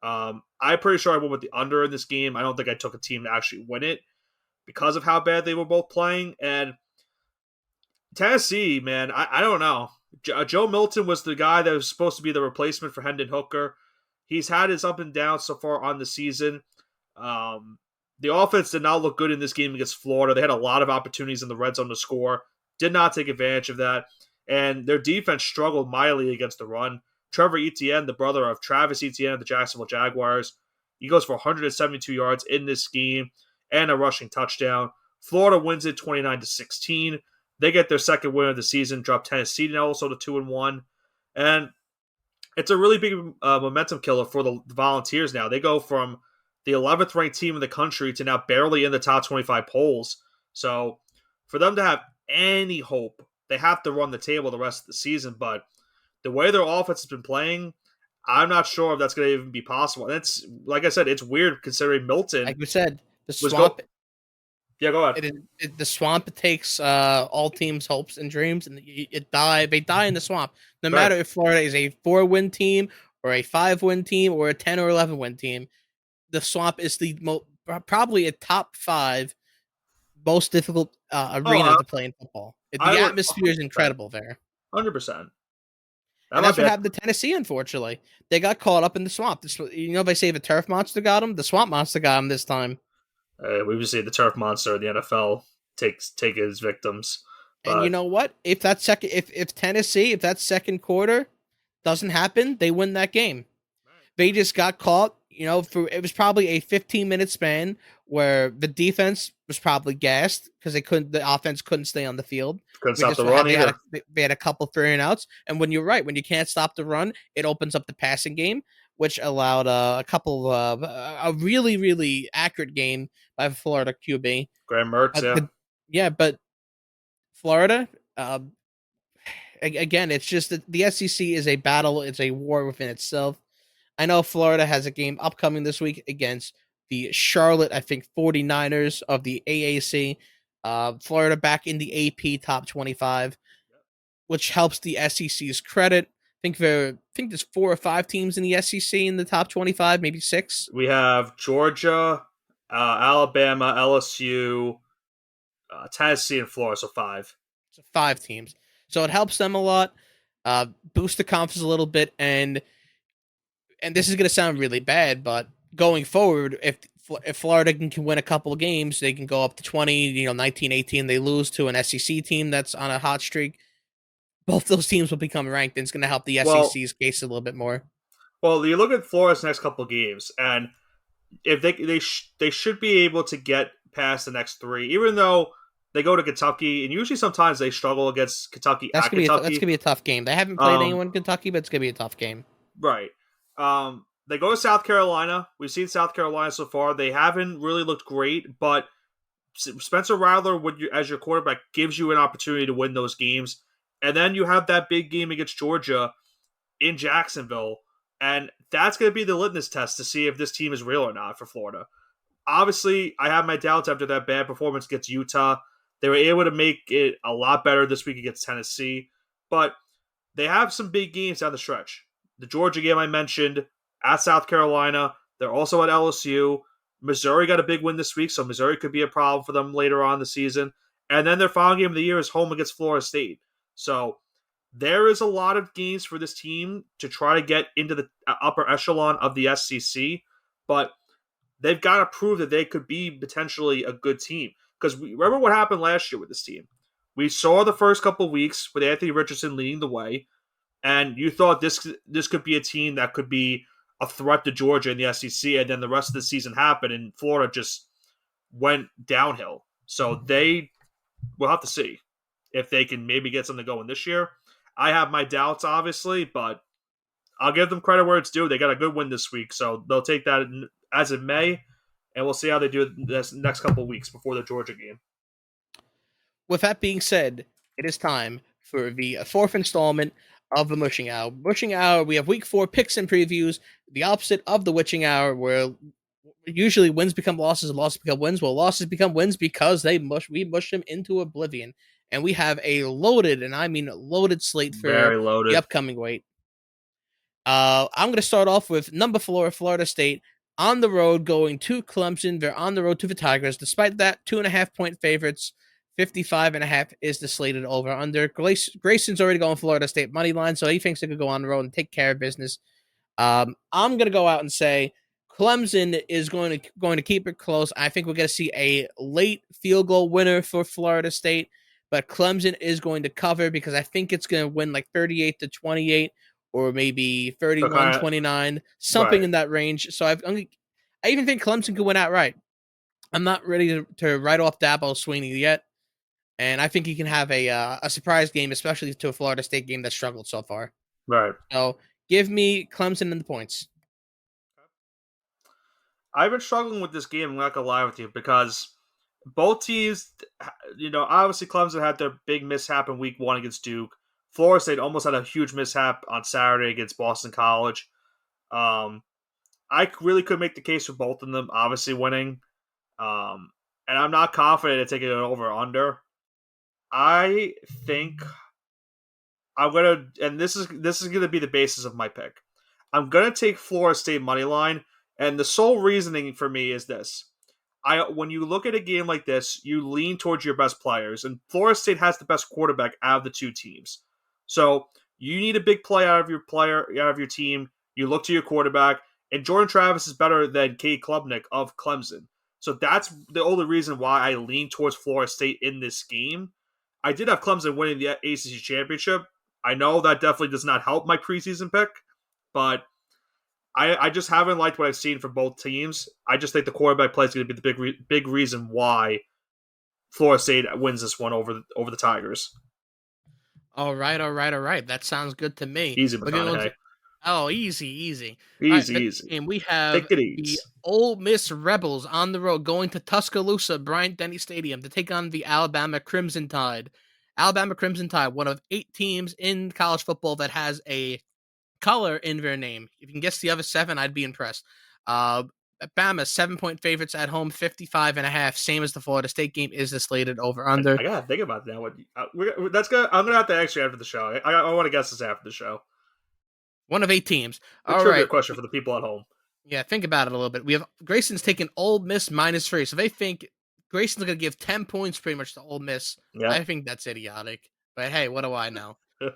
[SPEAKER 1] I'm pretty sure I went with the under in this game. I don't think I took a team to actually win it because of how bad they were both playing. And Tennessee, man, I don't know. Joe Milton was the guy that was supposed to be the replacement for Hendon Hooker. He's had his up and downs so far on the season. The offense did not look good in this game against Florida. They had a lot of opportunities in the red zone to score. Did not take advantage of that. And their defense struggled mightily against the run. Trevor Etienne, the brother of Travis Etienne of the Jacksonville Jaguars, he goes for 172 yards in this game and a rushing touchdown. Florida wins it 29-16. They get their second win of the season, drop Tennessee now also to 2-1. And it's a really big momentum killer for the Volunteers now. They go from the 11th ranked team in the country to now barely in the top 25 polls. So for them to have any hope, they have to run the table the rest of the season. But the way their offense has been playing, I'm not sure if that's going to even be possible. And it's, like I said, it's weird considering Milton.
[SPEAKER 2] Like we said, the Swamp.
[SPEAKER 1] Yeah, go ahead.
[SPEAKER 2] The Swamp takes all teams' hopes and dreams, and they die in the Swamp. No matter if Florida is a 4-win team or a 5-win team or a 10 or 11-win team, the Swamp is the probably a top 5 most difficult arena to play in football. The atmosphere is incredible there.
[SPEAKER 1] 100%.
[SPEAKER 2] And that's what happened to Tennessee, unfortunately. They got caught up in the Swamp. They say the turf monster got them. The Swamp monster got them this time.
[SPEAKER 1] We would say the turf monster of the NFL take his victims.
[SPEAKER 2] But... And you know what? If that second quarter doesn't happen, they win that game. They just got caught. It was probably a 15-minute span where the defense was probably gassed because the offense couldn't stay on the field.
[SPEAKER 1] Couldn't stop the run either.
[SPEAKER 2] They had a couple 3-and-outs, and when you can't stop the run, it opens up the passing game. which allowed a couple of a really really accurate game by Florida QB.
[SPEAKER 1] Graham Mertz, yeah.
[SPEAKER 2] Yeah, but Florida, uh, again, it's just that the SEC is a battle. It's a war within itself. I know Florida has a game upcoming this week against the Charlotte, I think, 49ers of the AAC. Florida back in the AP top 25, which helps the SEC's credit. I think there's 4 or 5 teams in the SEC in the top 25, maybe 6.
[SPEAKER 1] We have Georgia, Alabama, LSU, Tennessee, and Florida, so 5.
[SPEAKER 2] So 5 teams. So it helps them a lot, boost the confidence a little bit, and this is going to sound really bad, but going forward, if Florida can win a couple of games, they can go up to 20, 19, 18. They lose to an SEC team that's on a hot streak. Both those teams will become ranked, and it's going to help the SEC's case a little bit more.
[SPEAKER 1] Well, you look at Florida's next couple of games, and if they should be able to get past the next 3, even though they go to Kentucky, and usually sometimes they struggle against Kentucky
[SPEAKER 2] That's
[SPEAKER 1] at
[SPEAKER 2] gonna
[SPEAKER 1] Kentucky.
[SPEAKER 2] That's gonna be a tough game. They haven't played anyone in Kentucky, but it's gonna be a tough game.
[SPEAKER 1] Right. They go to South Carolina. We've seen South Carolina so far. They haven't really looked great, but Spencer Rattler, as your quarterback, gives you an opportunity to win those games. And then you have that big game against Georgia in Jacksonville, and that's going to be the litmus test to see if this team is real or not for Florida. Obviously, I have my doubts after that bad performance against Utah. They were able to make it a lot better this week against Tennessee, but they have some big games down the stretch. The Georgia game I mentioned, at South Carolina. They're also at LSU. Missouri got a big win this week, so Missouri could be a problem for them later on in the season. And then their final game of the year is home against Florida State. So there is a lot of games for this team to try to get into the upper echelon of the SEC, but they've got to prove that they could be potentially a good team. Because remember what happened last year with this team. We saw the first couple of weeks with Anthony Richardson leading the way, and you thought this could be a team that could be a threat to Georgia in the SEC, and then the rest of the season happened, and Florida just went downhill. So they will have to see if they can maybe get something going this year. I have my doubts, obviously, but I'll give them credit where it's due. They got a good win this week, so they'll take that as it may, and we'll see how they do this next couple of weeks before the Georgia game.
[SPEAKER 2] With that being said, it is time for the 4th installment of the Mushing Hour. Mushing Hour, we have week 4 picks and previews, the opposite of the Witching Hour, where usually wins become losses and losses become wins. Well, losses become wins because we mush them into oblivion. And we have a loaded, and I mean loaded slate for the upcoming week. I'm going to start off with number 4, Florida State, on the road going to Clemson. They're on the road to the Tigers. Despite that, 2.5-point favorites. 55.5 is the slated over under. Grayson's already going Florida State money line, so he thinks they could go on the road and take care of business. I'm going to go out and say Clemson is going to keep it close. I think we're going to see a late field goal winner for Florida State, but Clemson is going to cover because I think it's going to win like 38-28 or maybe 31-29, something in that range. So I even think Clemson could win outright. I'm not ready to write off Dabo Swinney yet. And I think he can have a surprise game, especially to a Florida State game that struggled so far.
[SPEAKER 1] Right.
[SPEAKER 2] So give me Clemson and the points.
[SPEAKER 1] I've been struggling with this game, I'm not going to lie with you, because both teams, obviously Clemson had their big mishap in week 1 against Duke. Florida State almost had a huge mishap on Saturday against Boston College. I really could make the case for both of them, obviously winning. And I'm not confident in taking it over or under. I think I'm gonna, and this is gonna be the basis of my pick. I'm gonna take Florida State money line, and the sole reasoning for me is this: when you look at a game like this, you lean towards your best players, and Florida State has the best quarterback out of the two teams. So you need a big play out of your team. You look to your quarterback, and Jordan Travis is better than Cade Klubnik of Clemson. So that's the only reason why I lean towards Florida State in this game. I did have Clemson winning the ACC championship. I know that definitely does not help my preseason pick, but I just haven't liked what I've seen from both teams. I just think the quarterback play is going to be the big reason why Florida State wins this one over the Tigers.
[SPEAKER 2] All right. That sounds good to me.
[SPEAKER 1] Easy, McConaughey.
[SPEAKER 2] Oh, easy, easy. All right,
[SPEAKER 1] Easy,
[SPEAKER 2] the
[SPEAKER 1] easy.
[SPEAKER 2] game we have
[SPEAKER 1] Take it
[SPEAKER 2] the
[SPEAKER 1] easy.
[SPEAKER 2] Ole Miss Rebels on the road going to Tuscaloosa Bryant-Denny Stadium to take on the Alabama Crimson Tide. Alabama Crimson Tide, one of 8 teams in college football that has a color in their name. If you can guess the other 7, I'd be impressed. Uh, Bama 7-point favorites at home, 55.5, same as the Florida State game. Is the slated over under?
[SPEAKER 1] I gotta think about that. That's gonna. I'm gonna have to ask you after the show. I want to guess this after the show.
[SPEAKER 2] One of 8 teams.
[SPEAKER 1] The
[SPEAKER 2] All
[SPEAKER 1] trivia
[SPEAKER 2] right.
[SPEAKER 1] question for the people at home.
[SPEAKER 2] Yeah, think about it a little bit. We have Grayson's taking Ole Miss -3, so they think Grayson's going to give 10 points pretty much to Ole Miss. I
[SPEAKER 1] Yep.
[SPEAKER 2] think that's idiotic, but hey, what do I know?
[SPEAKER 1] Hey,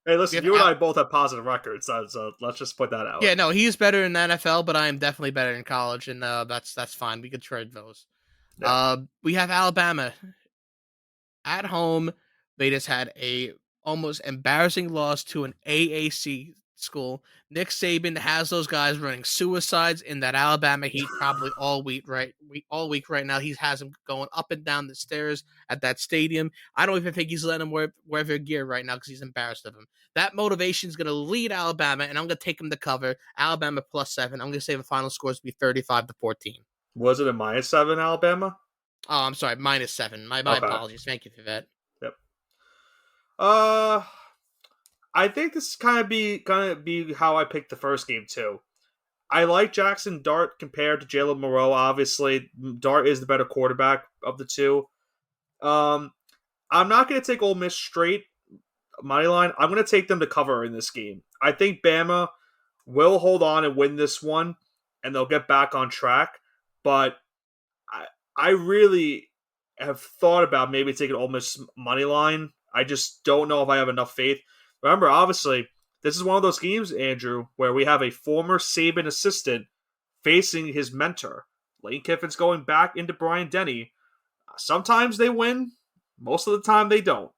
[SPEAKER 2] We
[SPEAKER 1] listen,
[SPEAKER 2] have
[SPEAKER 1] you and I both have positive records, so let's just put that out.
[SPEAKER 2] yeah, no, he's better in the NFL, but I am definitely better in college, and that's fine. We could trade those.
[SPEAKER 1] Yeah.
[SPEAKER 2] We have Alabama at home. They just had a almost embarrassing loss to an AAC school. Nick Saban has those guys running suicides in that Alabama heat probably all week right now. He has them going up and down the stairs at that stadium. I don't even think he's letting them wear their gear right now because he's embarrassed of them. That motivation is going to lead Alabama, and I'm going to take them to cover. Alabama +7. I'm going to say the final scores will be 35-14.
[SPEAKER 1] Was it a -7 Alabama?
[SPEAKER 2] Oh, I'm sorry, -7. My
[SPEAKER 1] Okay.
[SPEAKER 2] apologies. Thank you for that.
[SPEAKER 1] Yep. Uh, I think this is gonna be how I picked the first game too. I like Jackson Dart compared to Jalen Moreau. Obviously, Dart is the better quarterback of the two. Um, I'm not going to take Ole Miss straight money line. I'm going to take them to cover in this game. I think Bama will hold on and win this one, and they'll get back on track. But I really have thought about maybe taking Ole Miss money line. I just don't know if I have enough faith. Remember, obviously, this is one of those games, Andrew, where we have a former Saban assistant facing his mentor. Lane Kiffin's going back into Bryant-Denny. Sometimes they win, most of the time they don't.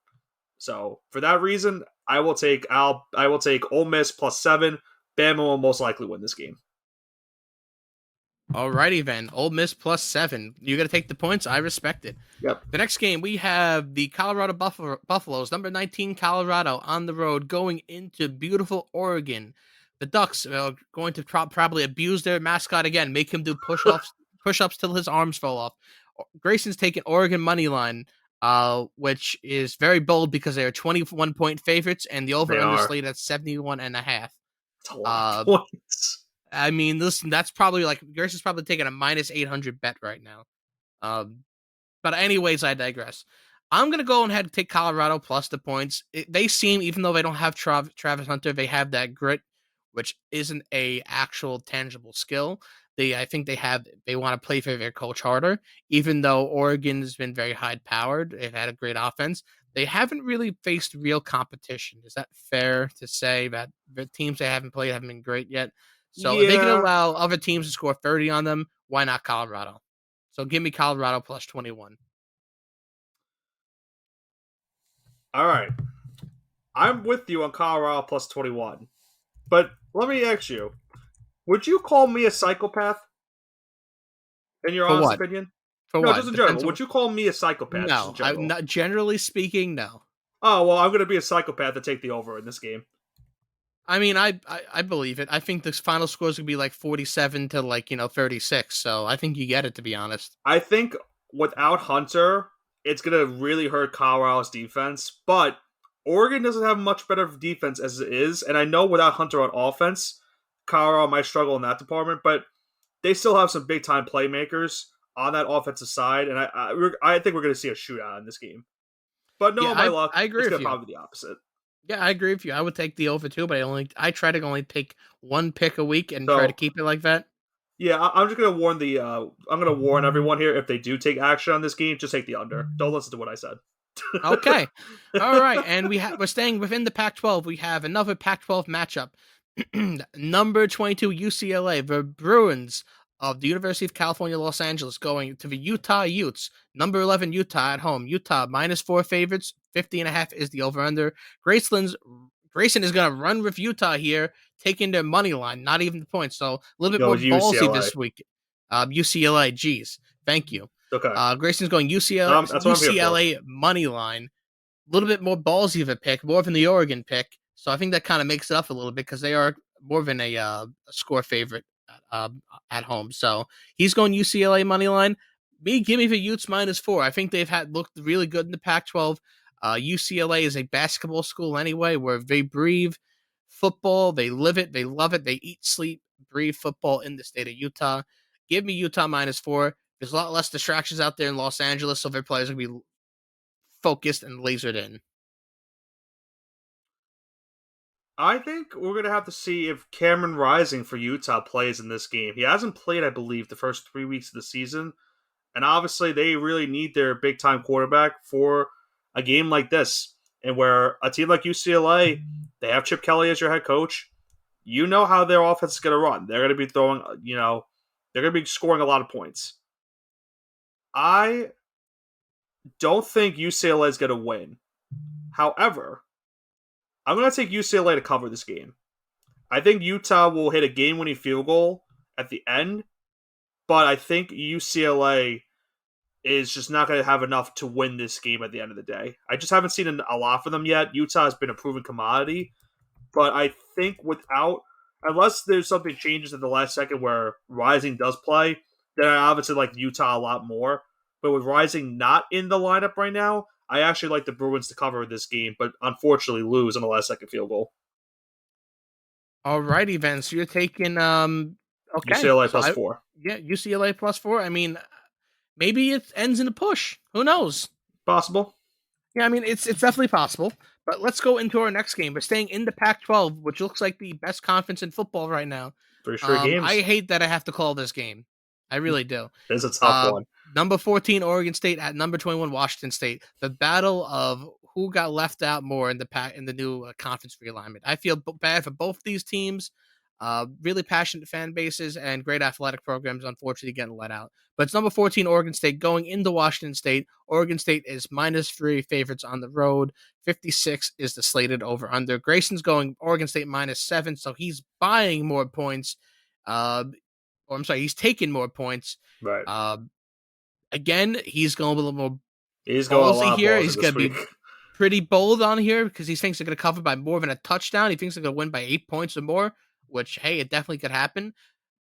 [SPEAKER 1] So for that reason, I will take Ole Miss +7. Bama will most likely win this game.
[SPEAKER 2] Alrighty then, Ole Miss +7. You got to take the points. I respect it.
[SPEAKER 1] Yep.
[SPEAKER 2] The next game we have the Colorado Buffaloes, number 19 Colorado on the road, going into beautiful Oregon. The Ducks are going to probably abuse their mascot again, make him do push-ups till his arms fall off. Grayson's taking Oregon money line, which is very bold because they are 21-point favorites, and the over/under slate at 71.5.
[SPEAKER 1] It's a lot of points.
[SPEAKER 2] I mean, listen, that's probably like Grayson's probably taking a -800 bet right now. But anyways, I digress. I'm gonna go ahead and take Colorado plus the points. They seem, even though they don't have Travis Hunter, they have that grit, which isn't a actual tangible skill. I think they want to play for their coach harder. Even though Oregon's been very high powered, they've had a great offense. They haven't really faced real competition. Is that fair to say that the teams they haven't played haven't been great yet? So if they can allow other teams to score 30 on them, why not Colorado? So give me Colorado +21.
[SPEAKER 1] All right. I'm with you on Colorado +21. But let me ask you, would you call me a psychopath? In your honest opinion?
[SPEAKER 2] For
[SPEAKER 1] no,
[SPEAKER 2] what?
[SPEAKER 1] just in general. Would you call me a psychopath?
[SPEAKER 2] No, I'm not, generally speaking, no.
[SPEAKER 1] Oh, well, I'm going to be a psychopath to take the over in this game.
[SPEAKER 2] I mean, I believe it. I think the final score is going to be like 47 to 36. So I think you get it, to be honest.
[SPEAKER 1] I think without Hunter, it's going to really hurt Colorado's defense. But Oregon doesn't have much better defense as it is. And I know without Hunter on offense, Colorado might struggle in that department. But they still have some big-time playmakers on that offensive side. And I think we're going to see a shootout in this game. But no, my luck,
[SPEAKER 2] I agree
[SPEAKER 1] it's probably the opposite.
[SPEAKER 2] Yeah, I agree with you. I would take the over too, but I try to only take one pick a week and try to keep it like that.
[SPEAKER 1] Yeah, I'm just gonna warn everyone here, if they do take action on this game, just take the under. Don't listen to what I said.
[SPEAKER 2] Okay, all right, and we're staying within the Pac-12. We have another Pac-12 matchup. Number 22 UCLA, the Bruins of the University of California, Los Angeles, going to the Utah Utes. Number 11 Utah at home. Utah -4 favorites. 50.5 is the over/under. Grayson is going to run with Utah here, taking their money line, not even the points. So a little bit more ballsy this week. UCLA, geez, thank you.
[SPEAKER 1] Okay.
[SPEAKER 2] Grayson's going UCLA money line. A little bit more ballsy of a pick, more than the Oregon pick. So I think that kind of makes it up a little bit because they are more than a score favorite at home. So he's going UCLA money line. Give me the Utes -4. I think they've had looked really good in the Pac-12. UCLA is a basketball school anyway, where they breathe football, they live it, they love it, they eat, sleep, breathe football in the state of Utah. Give me Utah -4. There's a lot less distractions out there in Los Angeles, so their players will be focused and lasered in.
[SPEAKER 1] I think we're gonna have to see if Cameron Rising for Utah plays in this game. He hasn't played, I believe, the first 3 weeks of the season, and obviously they really need their big time quarterback for a game like this, and where a team like UCLA, they have Chip Kelly as your head coach. You know how their offense is gonna run. They're gonna be throwing, they're gonna be scoring a lot of points. I don't think UCLA is gonna win. However, I'm gonna take UCLA to cover this game. I think Utah will hit a game-winning field goal at the end, but I think UCLA is just not going to have enough to win this game at the end of the day. I just haven't seen a lot for them yet. Utah has been a proven commodity, but I think unless there's something changes at the last second where Rising does play, then I obviously like Utah a lot more. But with Rising not in the lineup right now, I actually like the Bruins to cover this game, but unfortunately lose on the last second field goal.
[SPEAKER 2] Alrighty then. So you're taking okay.
[SPEAKER 1] UCLA
[SPEAKER 2] So
[SPEAKER 1] plus
[SPEAKER 2] I
[SPEAKER 1] 4.
[SPEAKER 2] yeah, UCLA +4. I mean, maybe it ends in a push. Who knows?
[SPEAKER 1] Possible.
[SPEAKER 2] Yeah, I mean it's definitely possible. But let's go into our next game. We're staying in the Pac-12, which looks like the best conference in football right now.
[SPEAKER 1] 3 straight
[SPEAKER 2] I
[SPEAKER 1] games.
[SPEAKER 2] hate that I have to call this game. I really do.
[SPEAKER 1] It's a tough one.
[SPEAKER 2] Number 14 Oregon State at number 21 Washington State. The battle of who got left out more in the new conference realignment. I feel bad for both these teams. Really passionate fan bases and great athletic programs, unfortunately, getting let out. But it's number 14 Oregon State going into Washington State. Oregon State is -3 favorites on the road. 56 is the slated over under. Grayson's going Oregon State -7, so he's buying more points. Or I'm sorry, he's taking more points.
[SPEAKER 1] Right.
[SPEAKER 2] Again, he's going a little more
[SPEAKER 1] He's going a
[SPEAKER 2] ballsy
[SPEAKER 1] lot of
[SPEAKER 2] here.
[SPEAKER 1] balls
[SPEAKER 2] He's
[SPEAKER 1] this
[SPEAKER 2] going to
[SPEAKER 1] week.
[SPEAKER 2] be pretty bold on here because he thinks they're going to cover by more than a touchdown. He thinks they're going to win by 8 points or more, which, hey, it definitely could happen.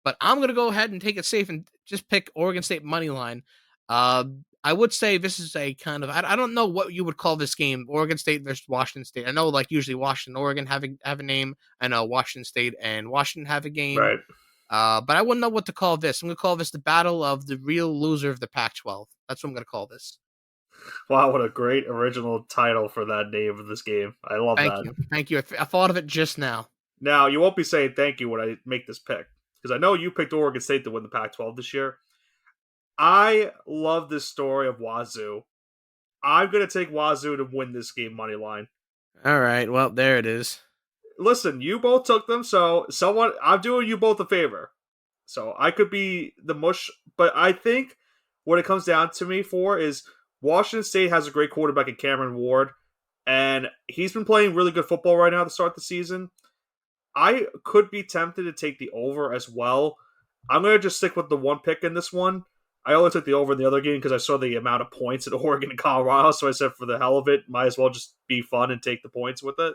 [SPEAKER 2] But I'm going to go ahead and take it safe and just pick Oregon State money line. I would say this is a kind of I don't know what you would call this game, Oregon State versus Washington State. I know like usually Washington, Oregon have a name. I know Washington State and Washington have a game.
[SPEAKER 1] Right.
[SPEAKER 2] But I wouldn't know what to call this. I'm going to call this the battle of the real loser of the Pac-12. That's what I'm going to call this.
[SPEAKER 1] Wow, what a great original title for that name of this game. I love
[SPEAKER 2] Thank
[SPEAKER 1] that.
[SPEAKER 2] you. Thank you. I thought of it just now.
[SPEAKER 1] Now, you won't be saying thank you when I make this pick, because I know you picked Oregon State to win the Pac-12 this year. I love this story of Wazoo. I'm going to take Wazoo to win this game money line.
[SPEAKER 2] All right. Well, there it is.
[SPEAKER 1] Listen, you both took them, so I'm doing you both a favor. So I could be the mush, but I think what it comes down to me for is Washington State has a great quarterback in Cameron Ward, and he's been playing really good football right now to start the season. I could be tempted to take the over as well. I'm going to just stick with the one pick in this one. I only took the over in the other game because I saw the amount of points at Oregon and Colorado, so I said for the hell of it, might as well just be fun and take the points with it.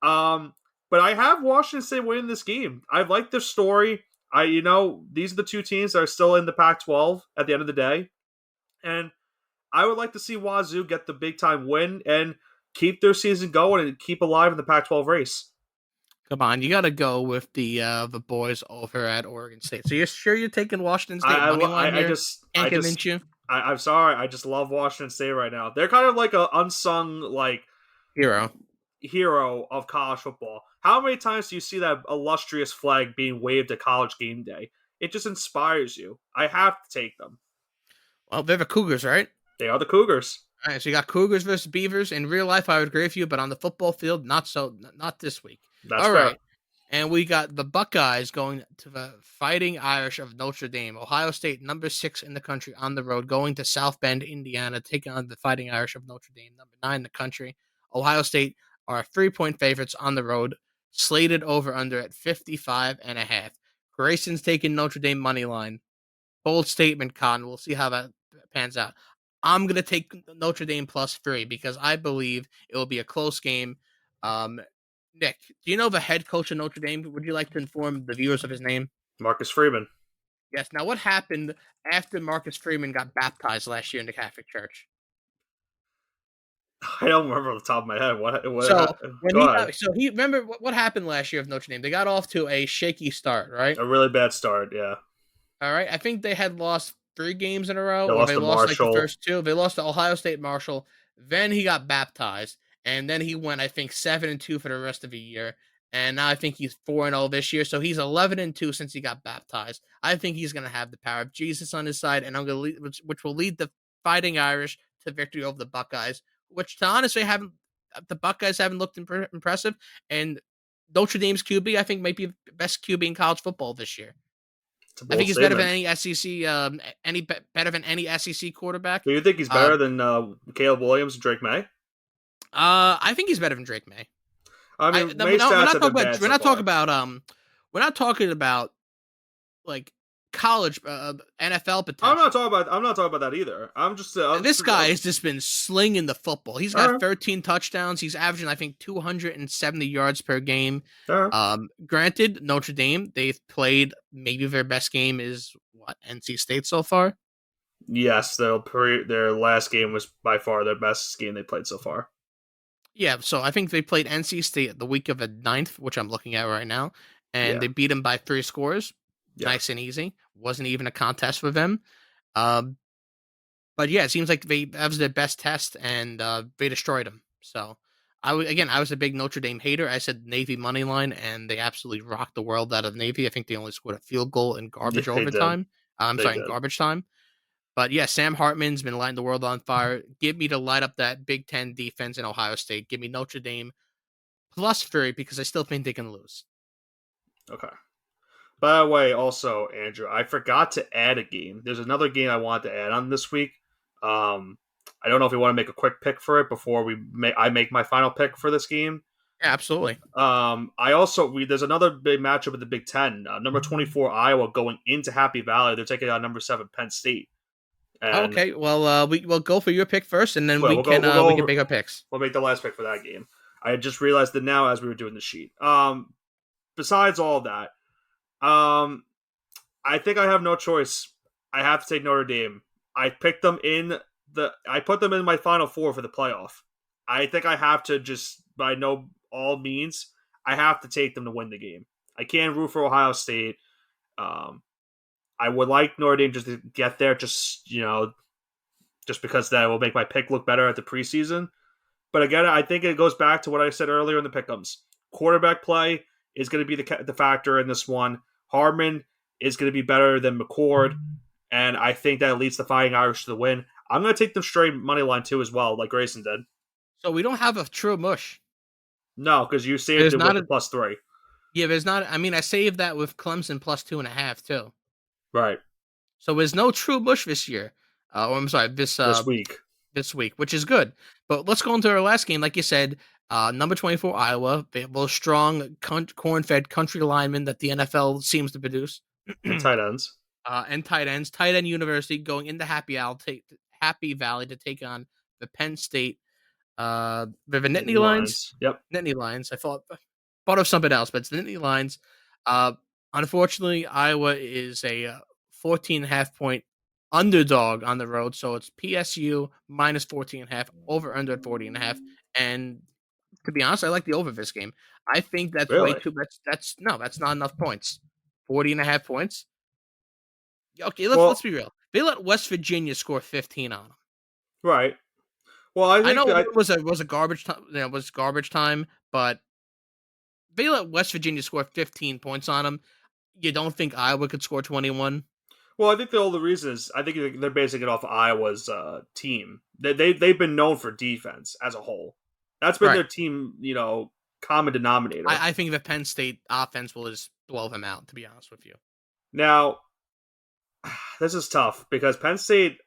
[SPEAKER 1] But I have Washington State winning this game. I like their story. These are the two teams that are still in the Pac-12 at the end of the day. And I would like to see Wazoo get the big time win and keep their season going and keep alive in the Pac-12 race.
[SPEAKER 2] Come on, you got to go with the boys over at Oregon State. So you're sure you're taking Washington State money line here? Can't convince you.
[SPEAKER 1] I'm sorry. I just love Washington State right now. They're kind of like an unsung hero of college football. How many times do you see that illustrious flag being waved at college game day? It just inspires you. I have to take them.
[SPEAKER 2] Well, they're the Cougars, right?
[SPEAKER 1] They are the Cougars.
[SPEAKER 2] All right, so you got Cougars versus Beavers. In real life, I would agree with you, but on the football field, not this week.
[SPEAKER 1] That's
[SPEAKER 2] all
[SPEAKER 1] fair.
[SPEAKER 2] Right. And we got the Buckeyes going to the Fighting Irish of Notre Dame. Ohio State, number 6 in the country on the road, going to South Bend, Indiana, taking on the Fighting Irish of Notre Dame, number 9 in the country. Ohio State are 3-point favorites on the road, slated over under at 55.5. Grayson's taking Notre Dame money line. Bold statement, Cotton. We'll see how that pans out. I'm going to take Notre Dame +3 because I believe it will be a close game. Nick, do you know the head coach of Notre Dame? Would you like to inform the viewers of his name?
[SPEAKER 1] Marcus Freeman.
[SPEAKER 2] Yes. Now, what happened after Marcus Freeman got baptized last year in the Catholic Church?
[SPEAKER 1] I don't remember off the top of my head.
[SPEAKER 2] So when
[SPEAKER 1] Go
[SPEAKER 2] he
[SPEAKER 1] ahead.
[SPEAKER 2] got, so he remember what happened last year of Notre Dame. They got off to a shaky start, right?
[SPEAKER 1] A really bad start, yeah.
[SPEAKER 2] All right. I think they had lost 3 games in a row,
[SPEAKER 1] They
[SPEAKER 2] or
[SPEAKER 1] lost
[SPEAKER 2] they
[SPEAKER 1] to
[SPEAKER 2] lost like the
[SPEAKER 1] Marshall.
[SPEAKER 2] first two. They lost to Ohio State Marshall. Then he got baptized, and then he went, I think, 7-2 for the rest of the year. And now I think he's 4-0 this year, so he's 11-2 since he got baptized. I think he's going to have the power of Jesus on his side, and I'm going to lead, which will lead the Fighting Irish to victory over the Buckeyes. Which, to honestly, haven't the Buckeyes haven't looked impressive, and Notre Dame's QB I think might be the best QB in college football this year.
[SPEAKER 1] It's a
[SPEAKER 2] I
[SPEAKER 1] bold
[SPEAKER 2] think he's better than
[SPEAKER 1] statement.
[SPEAKER 2] any SEC, better than any SEC quarterback.
[SPEAKER 1] Do you think he's
[SPEAKER 2] Uh,
[SPEAKER 1] better than Caleb Williams and Drake May?
[SPEAKER 2] I think he's better than Drake May.
[SPEAKER 1] I
[SPEAKER 2] I
[SPEAKER 1] mean,
[SPEAKER 2] no,
[SPEAKER 1] May's
[SPEAKER 2] we're
[SPEAKER 1] stats
[SPEAKER 2] not
[SPEAKER 1] have
[SPEAKER 2] talking
[SPEAKER 1] been
[SPEAKER 2] about
[SPEAKER 1] bad so far.
[SPEAKER 2] we're not talking about like college NFL
[SPEAKER 1] I'm
[SPEAKER 2] potential.
[SPEAKER 1] not talking about. I'm not talking about that either.
[SPEAKER 2] This guy has just been slinging the football. He's
[SPEAKER 1] all
[SPEAKER 2] got
[SPEAKER 1] right,
[SPEAKER 2] 13 touchdowns. He's averaging, I think, 270 yards per game.
[SPEAKER 1] all right.
[SPEAKER 2] Granted, Notre Dame, they've played maybe their best game is what, NC State so far.
[SPEAKER 1] Yes, their last game was by far their best game they played so far.
[SPEAKER 2] Yeah, so I think they played NC State the week of the 9th, which I'm looking at right now, and
[SPEAKER 1] Yeah,
[SPEAKER 2] they beat them by 3 scores.
[SPEAKER 1] yeah.
[SPEAKER 2] Nice and easy. Wasn't even a contest for them. Um, but yeah, it seems like that was their best test, and they destroyed them. So I was a big Notre Dame hater. I said Navy money line, and they absolutely rocked the world out of Navy. I think they only scored a field goal in
[SPEAKER 1] Yeah,
[SPEAKER 2] garbage
[SPEAKER 1] they did.
[SPEAKER 2] overtime. I'm
[SPEAKER 1] They
[SPEAKER 2] sorry, in
[SPEAKER 1] did.
[SPEAKER 2] garbage time. But yeah, Sam Hartman's been lighting the world on fire. Give me to light up that Big Ten defense in Ohio State. Give me Notre Dame plus 3 because I still think they can lose.
[SPEAKER 1] Okay. By the way, also Andrew, I forgot to add a game. There's another game I wanted to add on this week. Um, I don't know if you want to make a quick pick for it before I make my final pick for this game.
[SPEAKER 2] Yeah, absolutely.
[SPEAKER 1] I also there's another big matchup in the Big Ten. Number 24 Iowa going into Happy Valley. They're taking on number 7 Penn State. And
[SPEAKER 2] Okay, well, we'll go for your pick first, and then
[SPEAKER 1] well,
[SPEAKER 2] we can make our picks.
[SPEAKER 1] we'll make the last pick for that game. I just realized that now as we were doing the sheet. Besides all of that, I think I have no choice. I have to take Notre Dame. I picked them I put them in my final four for the playoff. I think I have to just by no all means, I have to take them to win the game. I can't root for Ohio State. Um, I would like Notre Dame just to get there, just just because that will make my pick look better at the preseason. But again, I think it goes back to what I said earlier in the pick'ems. Quarterback play is going to be the factor in this one. Hardman is going to be better than McCord, and I think that leads the Fighting Irish to the win. I'm going to take them straight money line too as well, like Grayson did.
[SPEAKER 2] So we don't have a true mush.
[SPEAKER 1] No, because you saved
[SPEAKER 2] There's
[SPEAKER 1] it with
[SPEAKER 2] not
[SPEAKER 1] the
[SPEAKER 2] a
[SPEAKER 1] +3.
[SPEAKER 2] yeah. There's not. I mean, I saved that with Clemson plus 2.5 too.
[SPEAKER 1] Right.
[SPEAKER 2] So there's no true mush this year. Or I'm sorry,
[SPEAKER 1] This week.
[SPEAKER 2] this week, which is good. But let's go into our last game. Like you said, number 24 Iowa, they have a strong corn-fed country lineman that the NFL seems to produce,
[SPEAKER 1] And tight ends.
[SPEAKER 2] and tight ends. Tight end University going into Happy Valley to take on the Penn State. The Nittany Lions.
[SPEAKER 1] Lines. Yep.
[SPEAKER 2] Nittany Lions. I thought of something else, but it's the Nittany Lions. Uh, Unfortunately, Iowa is a 14.5 point underdog on the road, so it's PSU minus 14.5, over under 40.5. And to be honest, I like the over this game. I think that's way
[SPEAKER 1] Really?
[SPEAKER 2] too much. That's not enough points. 40.5 points. Okay,
[SPEAKER 1] Well,
[SPEAKER 2] let's be real. They let West Virginia score 15 on them.
[SPEAKER 1] right. Well, I
[SPEAKER 2] I
[SPEAKER 1] think
[SPEAKER 2] know
[SPEAKER 1] that
[SPEAKER 2] it was a garbage time. Was garbage time, but they let West Virginia score 15 points on them. You don't think Iowa could score 21?
[SPEAKER 1] I think the only reason is I think they're basing it off of Iowa's team. They've been known for defense as a whole. That's been
[SPEAKER 2] Right.
[SPEAKER 1] their team, common denominator.
[SPEAKER 2] I think the Penn State offense will just blow them out, to be honest with you.
[SPEAKER 1] Now, this is tough because Penn State.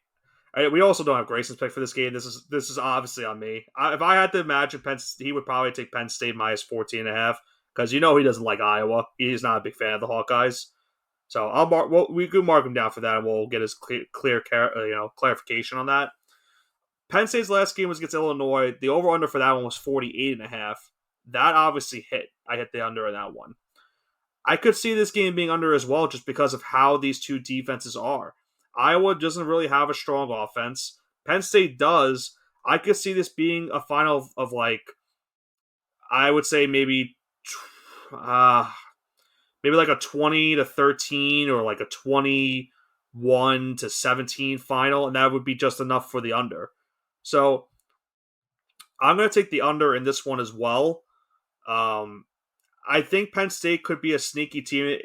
[SPEAKER 1] We also don't have Grayson's pick for this game. This is obviously on me. If I had to imagine he would probably take Penn State minus 14.5 because he doesn't like Iowa. He's not a big fan of the Hawkeyes. So I'll mark. Well, we could mark him down for that, and we'll get his clarification on that. Penn State's last game was against Illinois. The over/under for that one was 48.5. that obviously hit. I hit the under in that one. I could see this game being under as well just because of how these two defenses are. Iowa doesn't really have a strong offense. Penn State does. I could see this being a final of like, I would say uh, maybe like a 20-13 or like a 21-17 final, and that would be just enough for the under. So I'm going to take the under in this one as well. I think Penn State could be a sneaky team,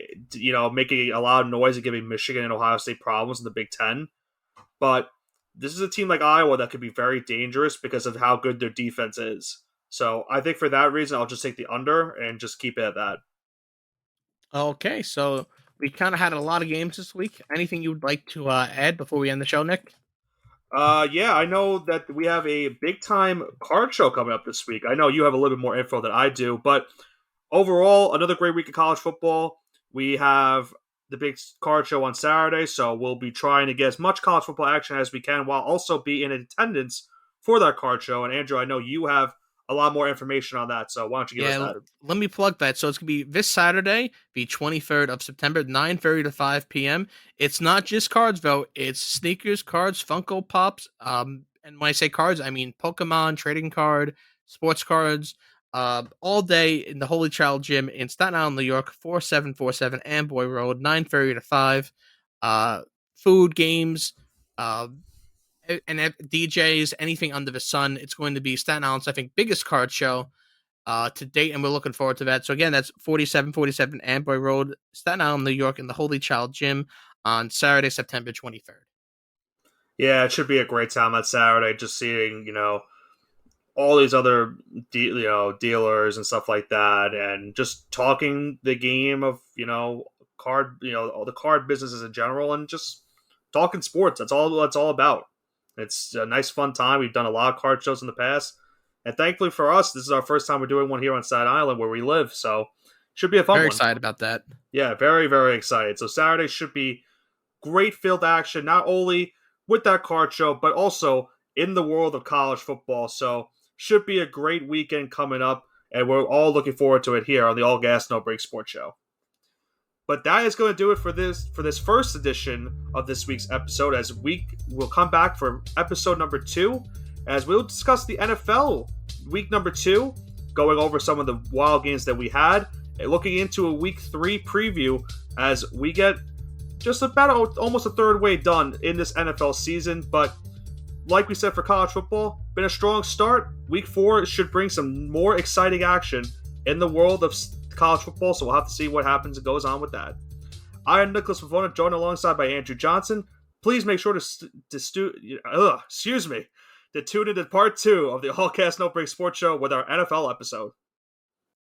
[SPEAKER 1] making a lot of noise and giving Michigan and Ohio State problems in the Big Ten. But this is a team like Iowa that could be very dangerous because of how good their defense is. So I think for that reason, I'll just take the under and just keep it at that.
[SPEAKER 2] Okay, so we kind of had a lot of games this week. Anything you would like to add before we end the show, Nick?
[SPEAKER 1] Yeah, I know that we have a big time card show coming up this week. I know you have a little bit more info than I do, but overall, another great week of college football. We have the big card show on Saturday, so we'll be trying to get as much college football action as we can while also be in attendance for that card show. And Andrew, I know you have a lot more information on that, so why don't you give us that?
[SPEAKER 2] Let me plug that. So it's going to be this Saturday, the 23rd of September, 9:30 to 5 p.m. It's not just cards, though. It's sneakers, cards, Funko Pops. And when I say cards, I mean Pokemon, trading card, sports cards, all day in the Holy Child Gym in Staten Island, New York, 4747 Amboy Road, 9:30 to 5. Food, games, and DJs, anything under the sun. It's going to be Staten Island's, I think, biggest card show to date, and we're looking forward to that. So again, that's 4747 Amboy Road, Staten Island, New York, in the Holy Child Gym on Saturday, September 23rd.
[SPEAKER 1] Yeah, it should be a great time on Saturday. Just seeing, all these other dealers and stuff like that, and just talking the game of card, all the card businesses in general, and just talking sports. That's all about. It's a nice fun time. We've done a lot of card shows in the past, and thankfully for us, this is our first time we're doing one here on Staten Island where we live. So should be a fun one.
[SPEAKER 2] Very excited about that.
[SPEAKER 1] Yeah, very, very excited. So Saturday should be great field action, not only with that card show, but also in the world of college football. So should be a great weekend coming up, and we're all looking forward to it here on the All Gas No Break Sports Show. But that is going to do it for this first edition of this week's episode. As we'll come back for episode number 2, as we'll discuss the NFL week number 2, going over some of the wild games that we had, and looking into a week 3 preview as we get just about almost a third way done in this NFL season. But like we said for college football, been a strong start. Week 4 should bring some more exciting action in the world of college football, so we'll have to see what happens and goes on with that. I am Nicholas Pavona, joined alongside by Andrew Johnson. Please make sure to tune into part 2 of the All Cast No Break Sports Show with our NFL episode.